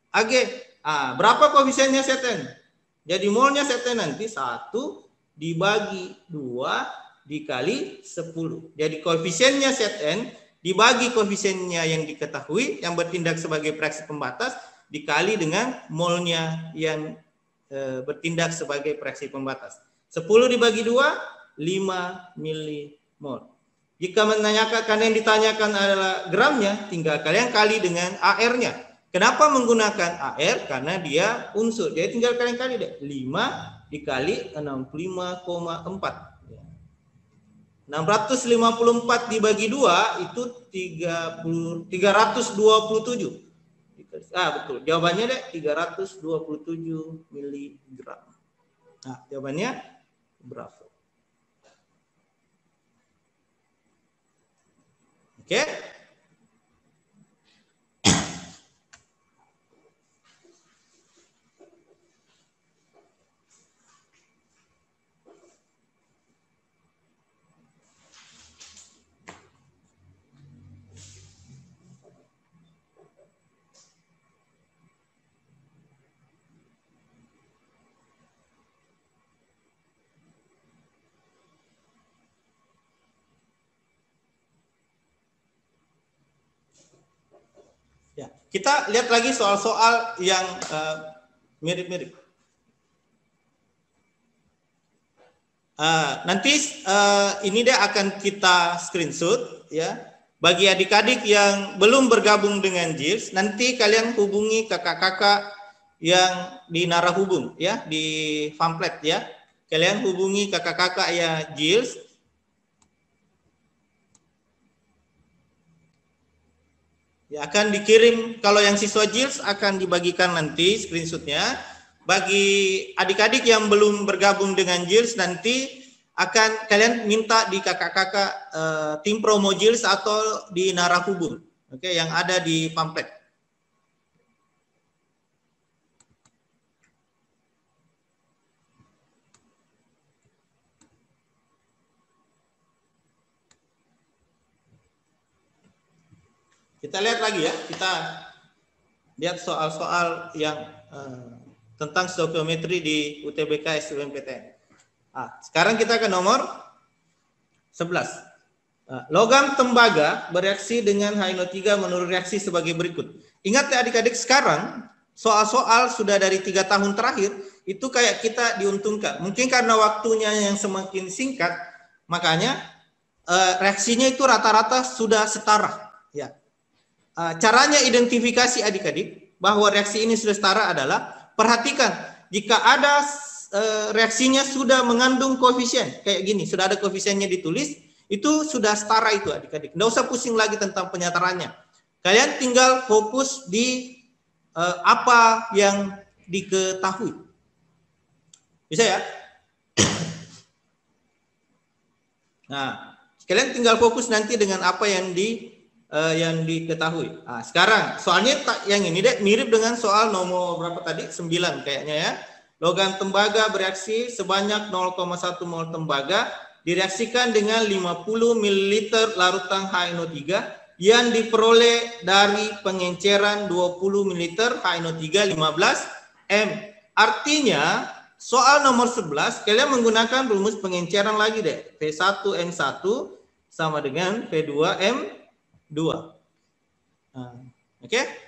Ag. Berapa koefisiennya Zn? Jadi molnya Zn nanti 1 dibagi 2 dikali 10. Jadi koefisiennya Zn dibagi koefisiennya yang diketahui yang bertindak sebagai reaksi pembatas dikali dengan molnya yang bertindak sebagai reaksi pembatas. 10 dibagi 2 5 milimol. Jika yang ditanyakan adalah gramnya, tinggal kalian kali dengan AR-nya. Kenapa menggunakan AR? Karena dia unsur. Jadi tinggal kalian kali deh. 5 dikali 65,4. 654 dibagi 2 itu 327. Betul. Jawabannya deh 327 miligram. Nah, jawabannya bravo. Oke. Ya, kita lihat lagi soal-soal yang mirip-mirip. Nanti ini deh akan kita screenshot ya. Bagi adik-adik yang belum bergabung dengan JILS, nanti kalian hubungi kakak-kakak yang di Narahubung ya, di pamflet ya. Kalian hubungi kakak-kakak ya JILS. Ya, akan dikirim, kalau yang siswa JILS akan dibagikan nanti screenshotnya. Bagi adik-adik yang belum bergabung dengan JILS nanti akan kalian minta di kakak-kakak tim promo JILS atau di Narahubung, oke, yang ada di pamflet. Kita lihat lagi ya, kita lihat soal-soal yang tentang stoikiometri di UTBK SBMPTN. Sekarang kita ke nomor 11. Logam tembaga bereaksi dengan HNO3 menurut reaksi sebagai berikut. Ingat ya adik-adik, sekarang soal-soal sudah dari 3 tahun terakhir, itu kayak kita diuntungkan. Mungkin karena waktunya yang semakin singkat, makanya reaksinya itu rata-rata sudah setara. Ya. Caranya identifikasi adik-adik bahwa reaksi ini sudah setara adalah perhatikan jika ada reaksinya sudah mengandung koefisien kayak gini, sudah ada koefisiennya ditulis, itu sudah setara itu adik-adik. Nggak usah pusing lagi tentang penyatarannya. Kalian tinggal fokus di apa yang diketahui. Bisa ya? Nah, kalian tinggal fokus nanti dengan apa yang diketahui. Sekarang soalnya yang ini deh mirip dengan soal nomor berapa tadi? 9 kayaknya ya. Logam tembaga bereaksi sebanyak 0,1 mol tembaga direaksikan dengan 50 ml larutan HNO3 yang diperoleh dari pengenceran 20 ml HNO3 15 M. Artinya soal nomor 11 kalian menggunakan rumus pengenceran lagi deh. V1M1 sama dengan V2M2. Oke?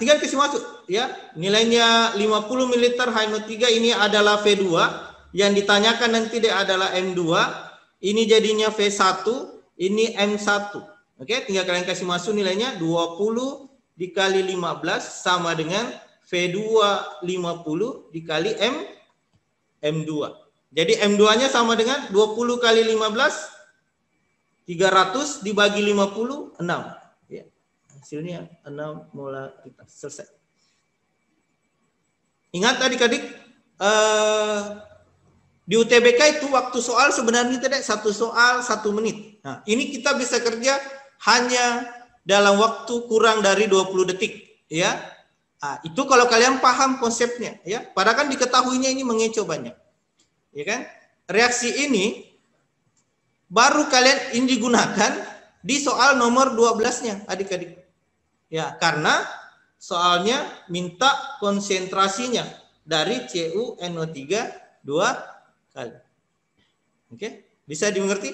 Tinggal kasih masuk ya. Nilainya 50 ml HNO3 ini adalah V2, yang ditanyakan nanti dia adalah M2. Ini jadinya V1, ini M1. Oke, tinggal kalian kasih masuk nilainya 20 dikali 15 sama dengan V2 50 dikali M2. Jadi M2-nya sama dengan 20 kali 15 300 dibagi 50 6. Hasilnya 6 molaritas. Selesai. Ingat adik-adik, di UTBK itu waktu soal sebenarnya tidak 1 soal 1 menit. Nah, ini kita bisa kerja hanya dalam waktu kurang dari 20 detik, ya. Itu kalau kalian paham konsepnya, ya. Padahal kan diketahuinya ini mengecoh banyak, ya kan? Reaksi ini baru kalian ini digunakan di soal nomor 12-nya, adik-adik. Ya, karena soalnya minta konsentrasinya dari CuNO3 2 kali. Oke, bisa dimengerti?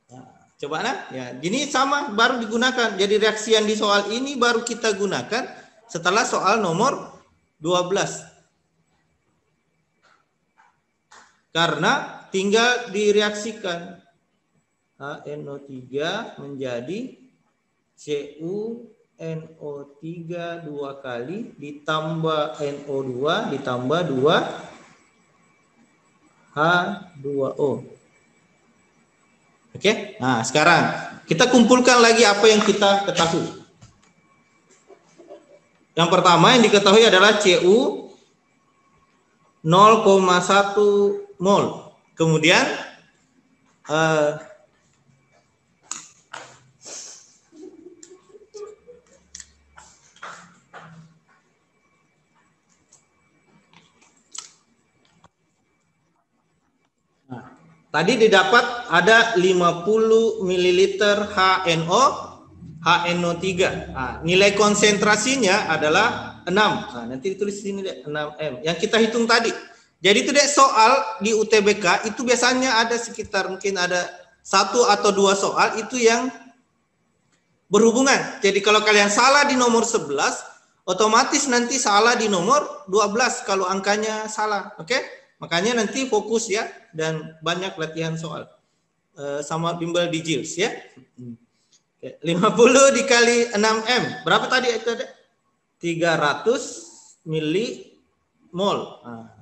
Nah, coba nah, ya, gini sama baru digunakan. Jadi reaksi yang di soal ini baru kita gunakan setelah soal nomor 12. Karena tinggal direaksikan HNO3 menjadi CuNO3 2 kali ditambah NO2 ditambah 2 H2O. Oke, nah sekarang kita kumpulkan lagi apa yang kita ketahui. Yang pertama yang diketahui adalah Cu 0,1 mol. Kemudian tadi didapat ada 50 ml HNO3. Nah, nilai konsentrasinya adalah 6. Nah, nanti ditulis sini deh 6M. Yang kita hitung tadi. Jadi itu deh soal di UTBK itu biasanya ada sekitar mungkin ada 1 atau 2 soal itu yang berhubungan. Jadi kalau kalian salah di nomor 11, otomatis nanti salah di nomor 12 kalau angkanya salah. Oke? Makanya nanti fokus ya dan banyak latihan soal sama bimbel di JILS ya. 50 dikali 6M. Berapa tadi itu ada? 300 milimol. Nah.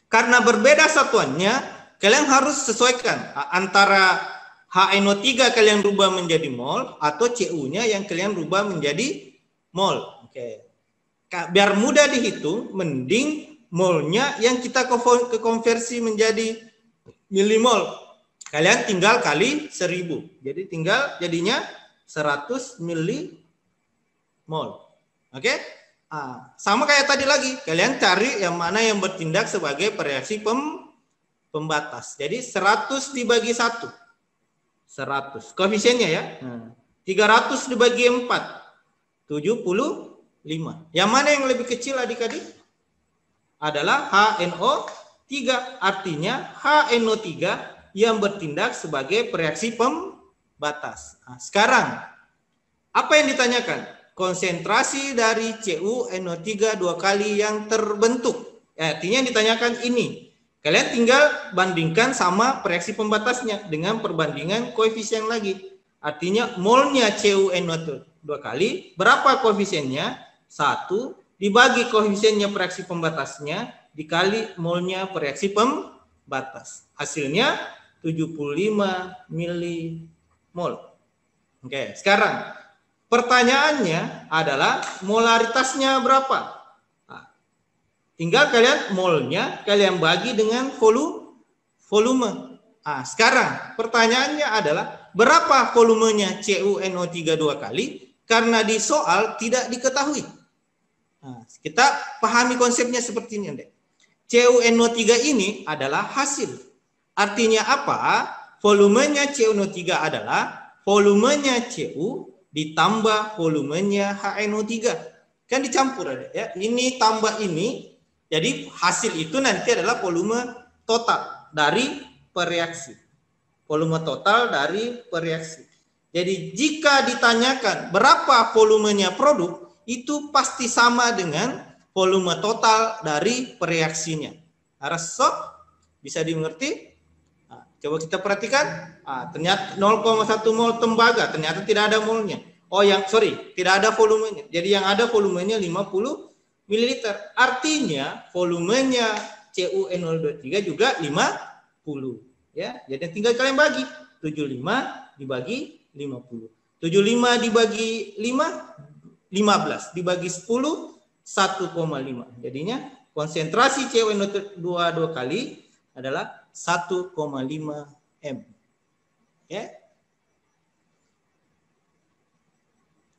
Karena berbeda satuannya, kalian harus sesuaikan antara HNO3 kalian rubah menjadi mol atau Cu-nya yang kalian rubah menjadi mol. Oke. Biar mudah dihitung, mending molnya yang kita konversi menjadi milimol. Kalian tinggal kali 1000. Jadi tinggal jadinya 100 milimol. Oke? Sama kayak tadi lagi. Kalian cari yang mana yang bertindak sebagai reaksi pembatas. Jadi 100 dibagi 1. 100. Koefisiennya ya. 300 dibagi 4. 75. Yang mana yang lebih kecil adik-adik? Adalah HNO3. Artinya HNO3 yang bertindak sebagai reaksi pembatas. Nah, sekarang, apa yang ditanyakan? Konsentrasi dari CuNO3 2 kali yang terbentuk. Artinya yang ditanyakan ini. Kalian tinggal bandingkan sama reaksi pembatasnya dengan perbandingan koefisien lagi. Artinya molnya CuNO2 kali, berapa koefisiennya? 1 dibagi koefisiennya reaksi pembatasnya dikali molnya reaksi pembatas. Hasilnya 75 milimol. Oke, sekarang pertanyaannya adalah molaritasnya berapa? Nah, tinggal kalian molnya kalian bagi dengan volume. Nah, sekarang pertanyaannya adalah berapa volumenya CuNO3 2 kali? Karena di soal tidak diketahui. Nah, kita pahami konsepnya seperti ini, Dek. CuNO3 ini adalah hasil. Artinya apa? Volumenya CuNO3 adalah volumenya Cu ditambah volumenya HNO3. Kan dicampur ada ya. Ini tambah ini. Jadi hasil itu nanti adalah volume total dari pereaksi. Volume total dari pereaksi. Jadi jika ditanyakan berapa volumenya produk, itu pasti sama dengan volume total dari pereaksinya. Harus bisa dimengerti? Coba kita perhatikan, ternyata 0,1 mol tembaga, ternyata tidak ada molnya. Tidak ada volumenya. Jadi yang ada volumenya 50 ml. Artinya volumenya CuNO3 juga 50. Ya, jadi tinggal kalian bagi 75 dibagi 50. 75 dibagi 5, 15 dibagi 10, 1,5. Jadinya konsentrasi CuNO2 2 kali adalah 1,5 M. Ya.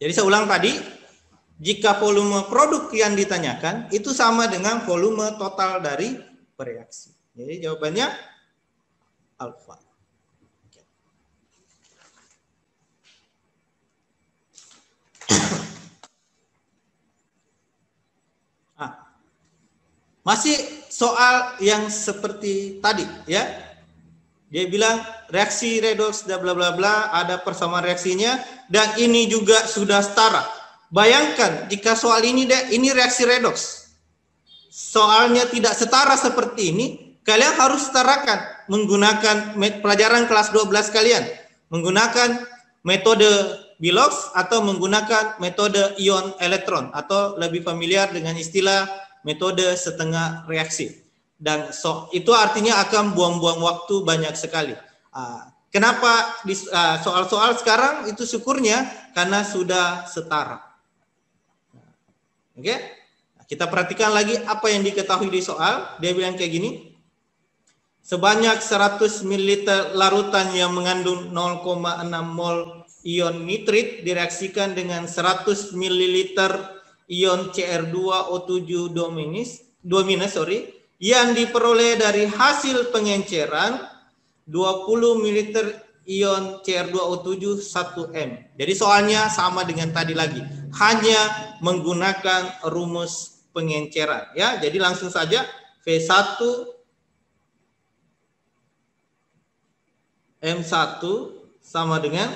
Jadi saya ulang tadi, jika volume produk yang ditanyakan itu sama dengan volume total dari bereaksi. Jadi jawabannya alfa. Masih soal yang seperti tadi ya. Dia bilang reaksi redoks bla bla bla ada persamaan reaksinya dan ini juga sudah setara. Bayangkan jika soal ini ini reaksi redoks. Soalnya tidak setara seperti ini, kalian harus setarakan menggunakan pelajaran kelas 12 kalian, menggunakan metode Bilox atau menggunakan metode ion elektron atau lebih familiar dengan istilah metode setengah reaksi. Dan itu artinya akan buang-buang waktu banyak sekali. Kenapa soal-soal sekarang itu syukurnya karena sudah setara. Oke? Nah, kita perhatikan lagi apa yang diketahui di soal. Dia bilang kayak gini. Sebanyak 100 ml larutan yang mengandung 0,6 mol ion nitrit direaksikan dengan 100 ml ion Cr2O7 yang diperoleh dari hasil pengenceran 20 ml ion Cr2O7 1M. Jadi soalnya sama dengan tadi lagi, hanya menggunakan rumus pengenceran ya. Jadi langsung saja V1 M1 sama dengan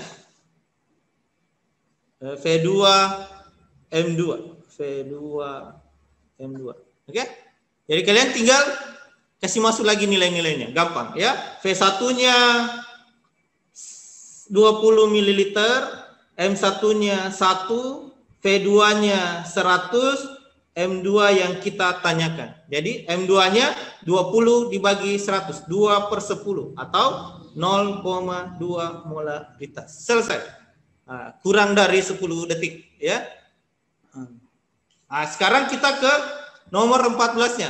V2 M2. Oke? Jadi kalian tinggal kasih masuk lagi nilai-nilainya, gampang ya. V1-nya 20 ml, M1-nya 1, V2-nya 100, M2 yang kita tanyakan. Jadi M2-nya 20 dibagi 100, 2/10 atau 0,2 molaritas. Selesai. Nah, kurang dari 10 detik ya. Nah, sekarang kita ke nomor 14-nya.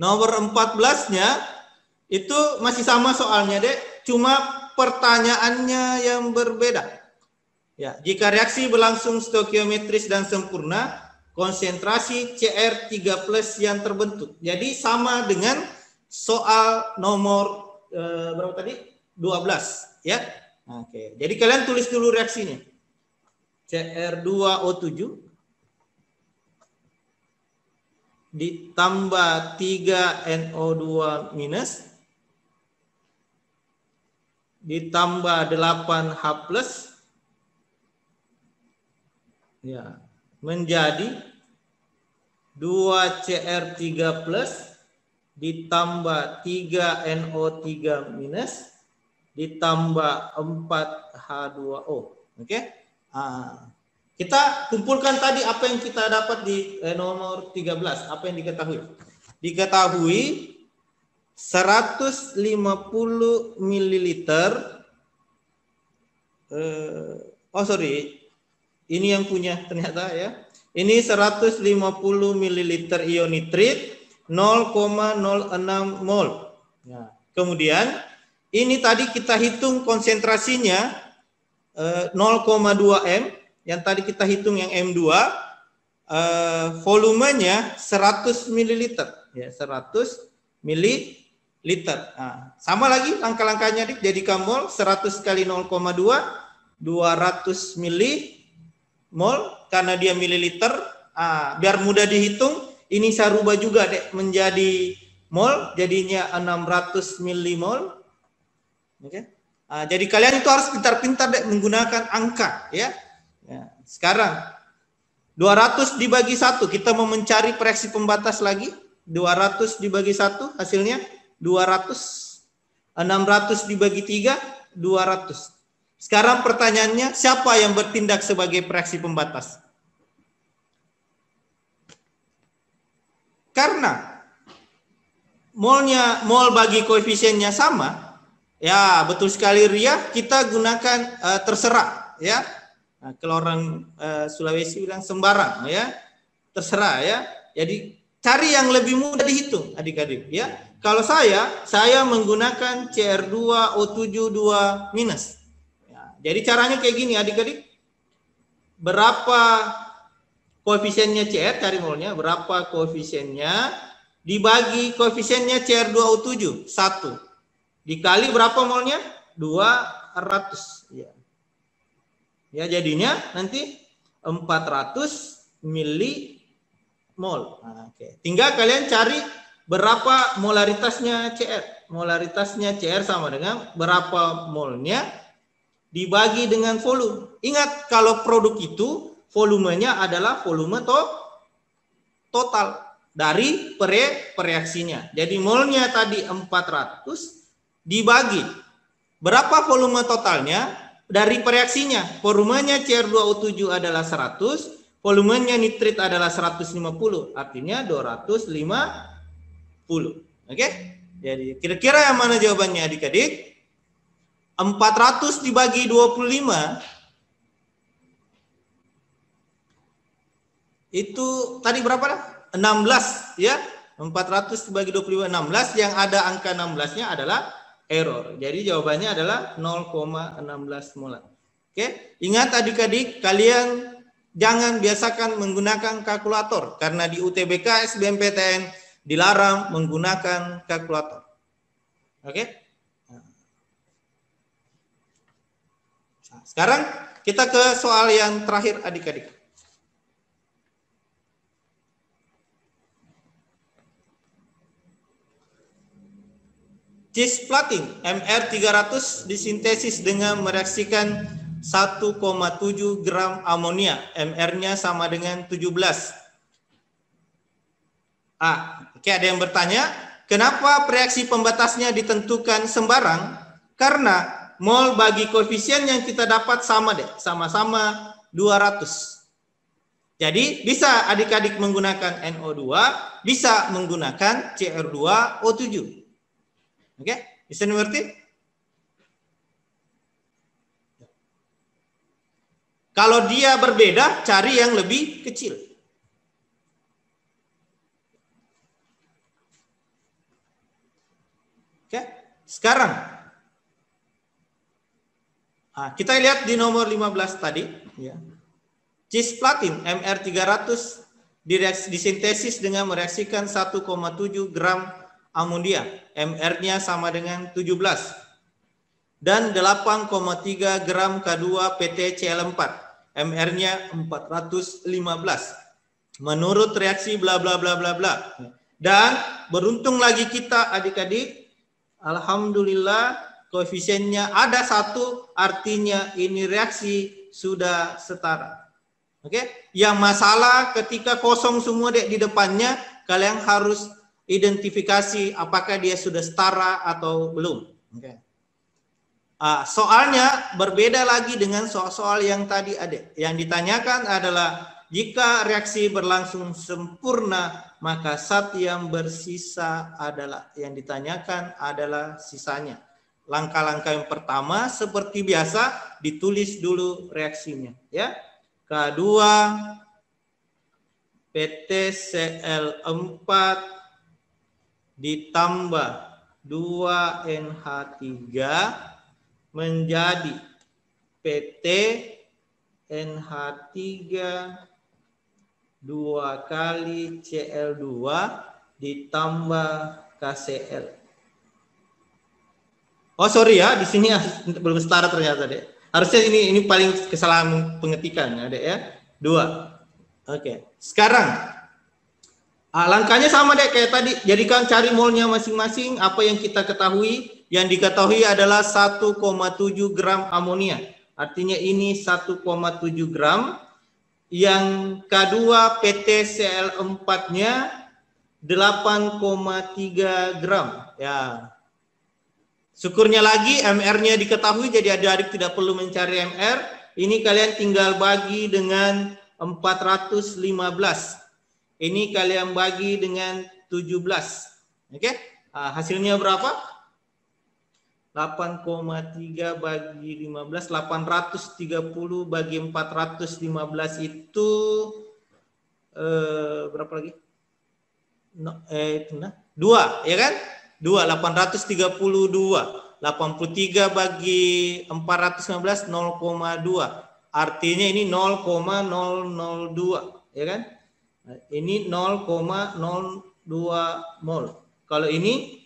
Nomor 14-nya itu masih sama soalnya, Dek, cuma pertanyaannya yang berbeda. Ya, jika reaksi berlangsung stoikiometris dan sempurna, konsentrasi Cr3+ yang terbentuk. Jadi sama dengan soal nomor berapa tadi? 12, ya. Oke. Jadi kalian tulis dulu reaksinya. Cr2O7 ditambah 3NO2- ditambah 8H+ ya, menjadi 2Cr3+ ditambah 3NO3- ditambah 4H2O. Oke? Kita kumpulkan tadi apa yang kita dapat di nomor 13. Apa yang diketahui? Diketahui 150 ml. Ini yang punya ternyata ya. Ini 150 ml ion nitrit 0,06 mol. Ya. Kemudian ini tadi kita hitung konsentrasinya 0,2 M. Yang tadi kita hitung yang M2, volumenya 100 ml ya, 100 ml. Nah, sama lagi langkah-langkahnya dijadikan mol, 100 kali 0,2 200 mol karena dia mililiter. Biar mudah dihitung, ini saya rubah juga Dek menjadi mol, jadinya 600 milimol. Oke. Jadi kalian itu harus pintar-pintar Dek menggunakan angka ya. Ya, sekarang 200 dibagi 1, kita mau mencari reaksi pembatas lagi. 200 dibagi 1 hasilnya 200. 600 dibagi 3 200. Sekarang pertanyaannya, siapa yang bertindak sebagai reaksi pembatas? Karena mol bagi koefisiennya sama, ya betul sekali Ria, kita gunakan terserah ya. Nah, kalau orang Sulawesi bilang sembarang ya, terserah ya. Jadi cari yang lebih mudah dihitung adik-adik ya. Kalau saya menggunakan Cr2O7 2-. Ya, jadi caranya kayak gini adik-adik. Berapa koefisiennya Cr, cari molnya, berapa koefisiennya dibagi koefisiennya Cr2O7 1 dikali berapa molnya 200 ya. Ya jadinya nanti 400 milimol. Nah, oke. Tinggal kalian cari berapa molaritasnya Cr. Molaritasnya Cr sama dengan berapa molnya dibagi dengan volume. Ingat kalau produk itu volumenya adalah volume total dari pereaksinya. Jadi molnya tadi 400 dibagi berapa volume totalnya dari pereaksinya. Volumenya Cr2O7 adalah 100, volumenya nitrit adalah 150, artinya 250. Oke? Jadi kira-kira yang mana jawabannya adik-adik? 400 dibagi 25 Itu tadi berapa lah? 16 ya. 400 dibagi 25, 16. Yang ada angka 16-nya adalah error. Jadi jawabannya adalah 0,16 molar. Oke, ingat adik-adik, kalian jangan biasakan menggunakan kalkulator karena di UTBK SBMPTN dilarang menggunakan kalkulator. Oke. Sekarang kita ke soal yang terakhir adik-adik. Cisplatin Mr300 disintesis dengan mereaksikan 1,7 gram amonia. Mr-nya sama dengan 17. Oke, ada yang bertanya, kenapa reaksi pembatasnya ditentukan sembarang? Karena mol bagi koefisien yang kita dapat sama deh, sama-sama 200. Jadi bisa adik-adik menggunakan NO2, bisa menggunakan Cr2O7. Oke, bisa dimengerti? Kalau dia berbeda, cari yang lebih kecil. Oke, sekarang kita lihat di nomor 15 tadi. Ya. Cisplatin Mr300 disintesis dengan mereaksikan 1,7 gram amonia. Mr-nya sama dengan 17. Dan 8,3 gram K2 PtCl4. Mr-nya 415. Menurut reaksi bla bla bla bla bla. Dan beruntung lagi kita adik-adik, alhamdulillah koefisiennya ada 1, artinya ini reaksi sudah setara. Oke, yang masalah ketika kosong semua di depannya, kalian harus identifikasi apakah dia sudah setara atau belum. Oke. Soalnya berbeda lagi dengan soal-soal yang tadi ada. Yang ditanyakan adalah jika reaksi berlangsung sempurna, maka zat yang bersisa adalah, yang ditanyakan adalah sisanya. Langkah-langkah yang pertama seperti biasa ditulis dulu reaksinya, ya. K2 PtCl4 ditambah 2NH3 menjadi PT NH3 2 kali Cl2 ditambah KCl. Oh sorry ya, di sini belum setara ternyata deh. Harusnya ini paling kesalahan pengetikan ya deh ya. 2. Oke. Sekarang langkahnya sama deh kayak tadi. Jadikan cari molnya masing-masing. Apa yang kita ketahui? Yang diketahui adalah 1,7 gram amonia. Artinya ini 1,7 gram. Yang K2 PtCl4-nya 8,3 gram. Ya. Syukurnya lagi MR-nya diketahui, jadi adik-adik tidak perlu mencari MR. Ini kalian tinggal bagi dengan 415. Ini kalian bagi dengan 17. Oke? Hasilnya berapa? 8,3 bagi 15, 830 bagi 415 itu berapa lagi? 2, ya kan? 2, 832. 83 bagi 415, 0,2. Artinya ini 0,002, ya kan? Ini 0,02 mol. Kalau ini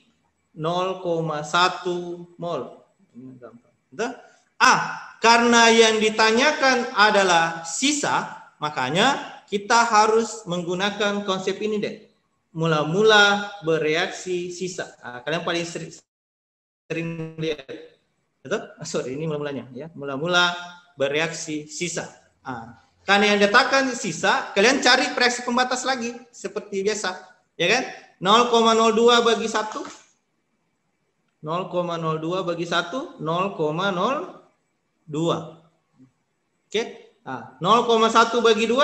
0,1 mol. Karena yang ditanyakan adalah sisa, makanya kita harus menggunakan konsep ini deh. Mula-mula bereaksi sisa. Kalian paling sering lihat. Betul? Sorry, ini mula-mulanya ya. Mula-mula bereaksi sisa. Karena yang dikatakan sisa, kalian cari reaksi pembatas lagi seperti biasa, ya kan? 0,02 bagi 1. 0,02 bagi 1, 0,02. Oke? 0,1 bagi 2,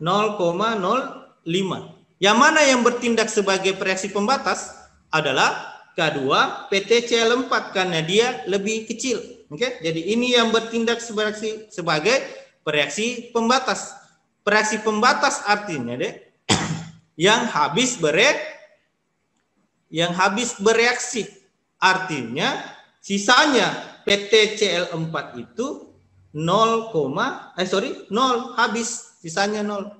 0,05. Yang mana yang bertindak sebagai reaksi pembatas adalah K2 PtCl4 karena dia lebih kecil. Oke? Jadi ini yang bertindak sebagai reaksi pembatas. Bereaksi pembatas artinya yang habis bereaksi. Artinya sisanya PTCl4 itu 0 habis, sisanya 0.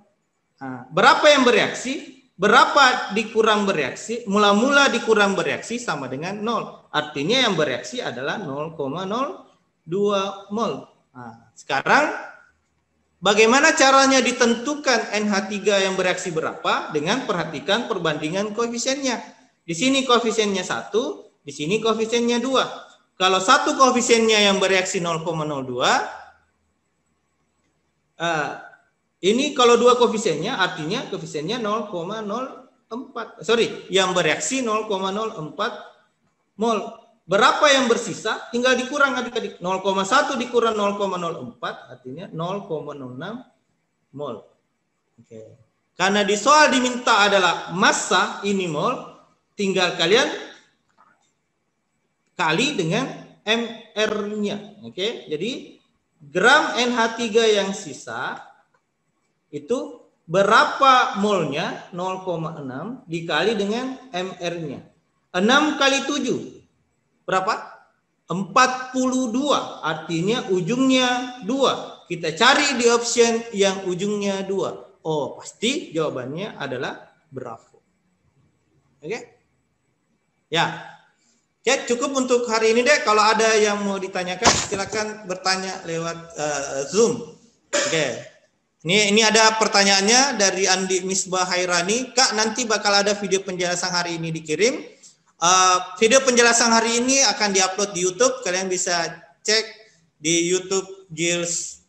Nah, berapa yang bereaksi? Berapa dikurang bereaksi? Mula-mula dikurang bereaksi sama dengan 0. Artinya yang bereaksi adalah 0,02 mol. Nah, sekarang bagaimana caranya ditentukan NH3 yang bereaksi berapa? Dengan perhatikan perbandingan koefisiennya. Di sini koefisiennya 1, di sini koefisiennya 2. Kalau satu koefisiennya yang bereaksi 0,02, ini kalau dua koefisiennya artinya koefisiennya 0,04. Yang bereaksi 0,04 mol. Berapa yang bersisa? Tinggal dikurang adik-adik. 0,1 dikurang 0,04 artinya 0,06 mol. Oke. Karena di soal diminta adalah massa ini mol, tinggal kalian kali dengan MR-nya. Oke. Jadi gram NH3 yang sisa itu berapa molnya? 0,6 dikali dengan MR-nya. 6 kali 7 berapa? 42. Artinya ujungnya 2. Kita cari di option yang ujungnya 2. Oh, pasti jawabannya adalah Bravo. Oke? Ya. Oke, cukup untuk hari ini deh. Kalau ada yang mau ditanyakan silakan bertanya lewat Zoom. Oke. Ini ada pertanyaannya dari Andi Misbah Hairani. Kak, nanti bakal ada video penjelasan hari ini dikirim. Video penjelasan hari ini akan diupload di YouTube. Kalian bisa cek di YouTube Gills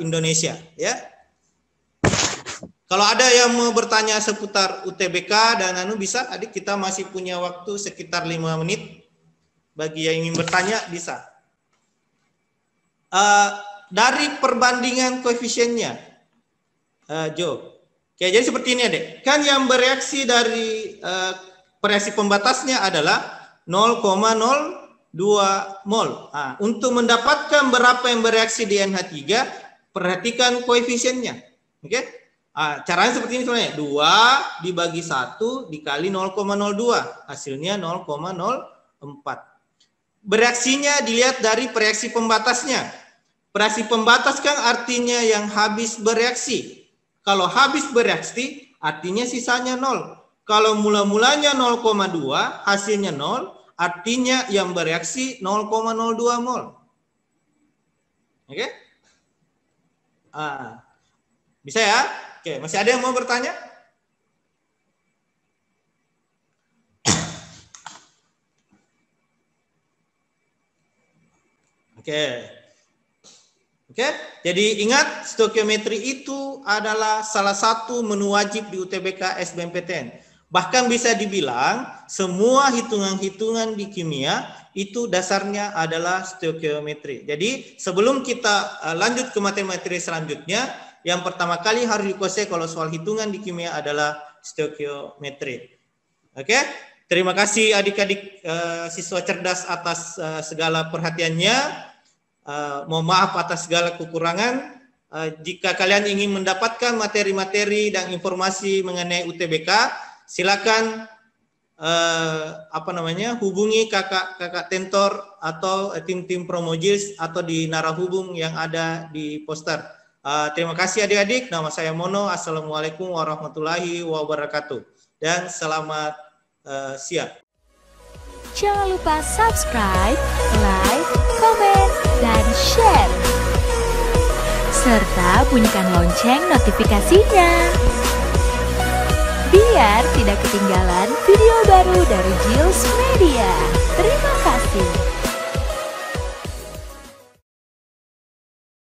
Indonesia. Ya. Kalau ada yang mau bertanya seputar UTBK dan bisa, adik kita masih punya waktu sekitar 5 menit. Bagi yang ingin bertanya bisa. Dari perbandingan koefisiennya. Jo. Oke, jadi seperti ini Adik. Kan yang bereaksi dari bereaksi pembatasnya adalah 0,02 mol. Nah, untuk mendapatkan berapa yang bereaksi di NH3, perhatikan koefisiennya. Oke? Caranya seperti ini sebenarnya. 2 dibagi 1 dikali 0,02. Hasilnya 0,04. Bereaksinya dilihat dari bereaksi pembatasnya. Bereaksi pembatas kan artinya yang habis bereaksi. Kalau habis bereaksi, artinya sisanya 0. Kalau mula-mulanya 0,2, hasilnya 0, artinya yang bereaksi 0,02 mol. Oke? Bisa ya? Oke, masih ada yang mau bertanya? Oke. Oke, jadi ingat stoikiometri itu adalah salah satu menu wajib di UTBK SBMPTN. Bahkan bisa dibilang semua hitungan-hitungan di kimia itu dasarnya adalah stoikiometri. Jadi sebelum kita lanjut ke materi-materi selanjutnya, yang pertama kali harus dikuasai kalau soal hitungan di kimia adalah stoikiometri. Oke, terima kasih adik-adik siswa cerdas atas segala perhatiannya. Mohon maaf atas segala kekurangan. Jika kalian ingin mendapatkan materi-materi dan informasi mengenai UTBK, silakan hubungi kakak tentor atau tim-tim Promogils atau di narahubung yang ada di poster. Terima kasih adik-adik. Nama saya Mono. Assalamualaikum warahmatullahi wabarakatuh. Dan selamat siang. Jangan lupa subscribe, like, komen, dan share. Serta bunyikan lonceng notifikasinya. Biar tidak ketinggalan video baru dari Gills Media. Terima kasih.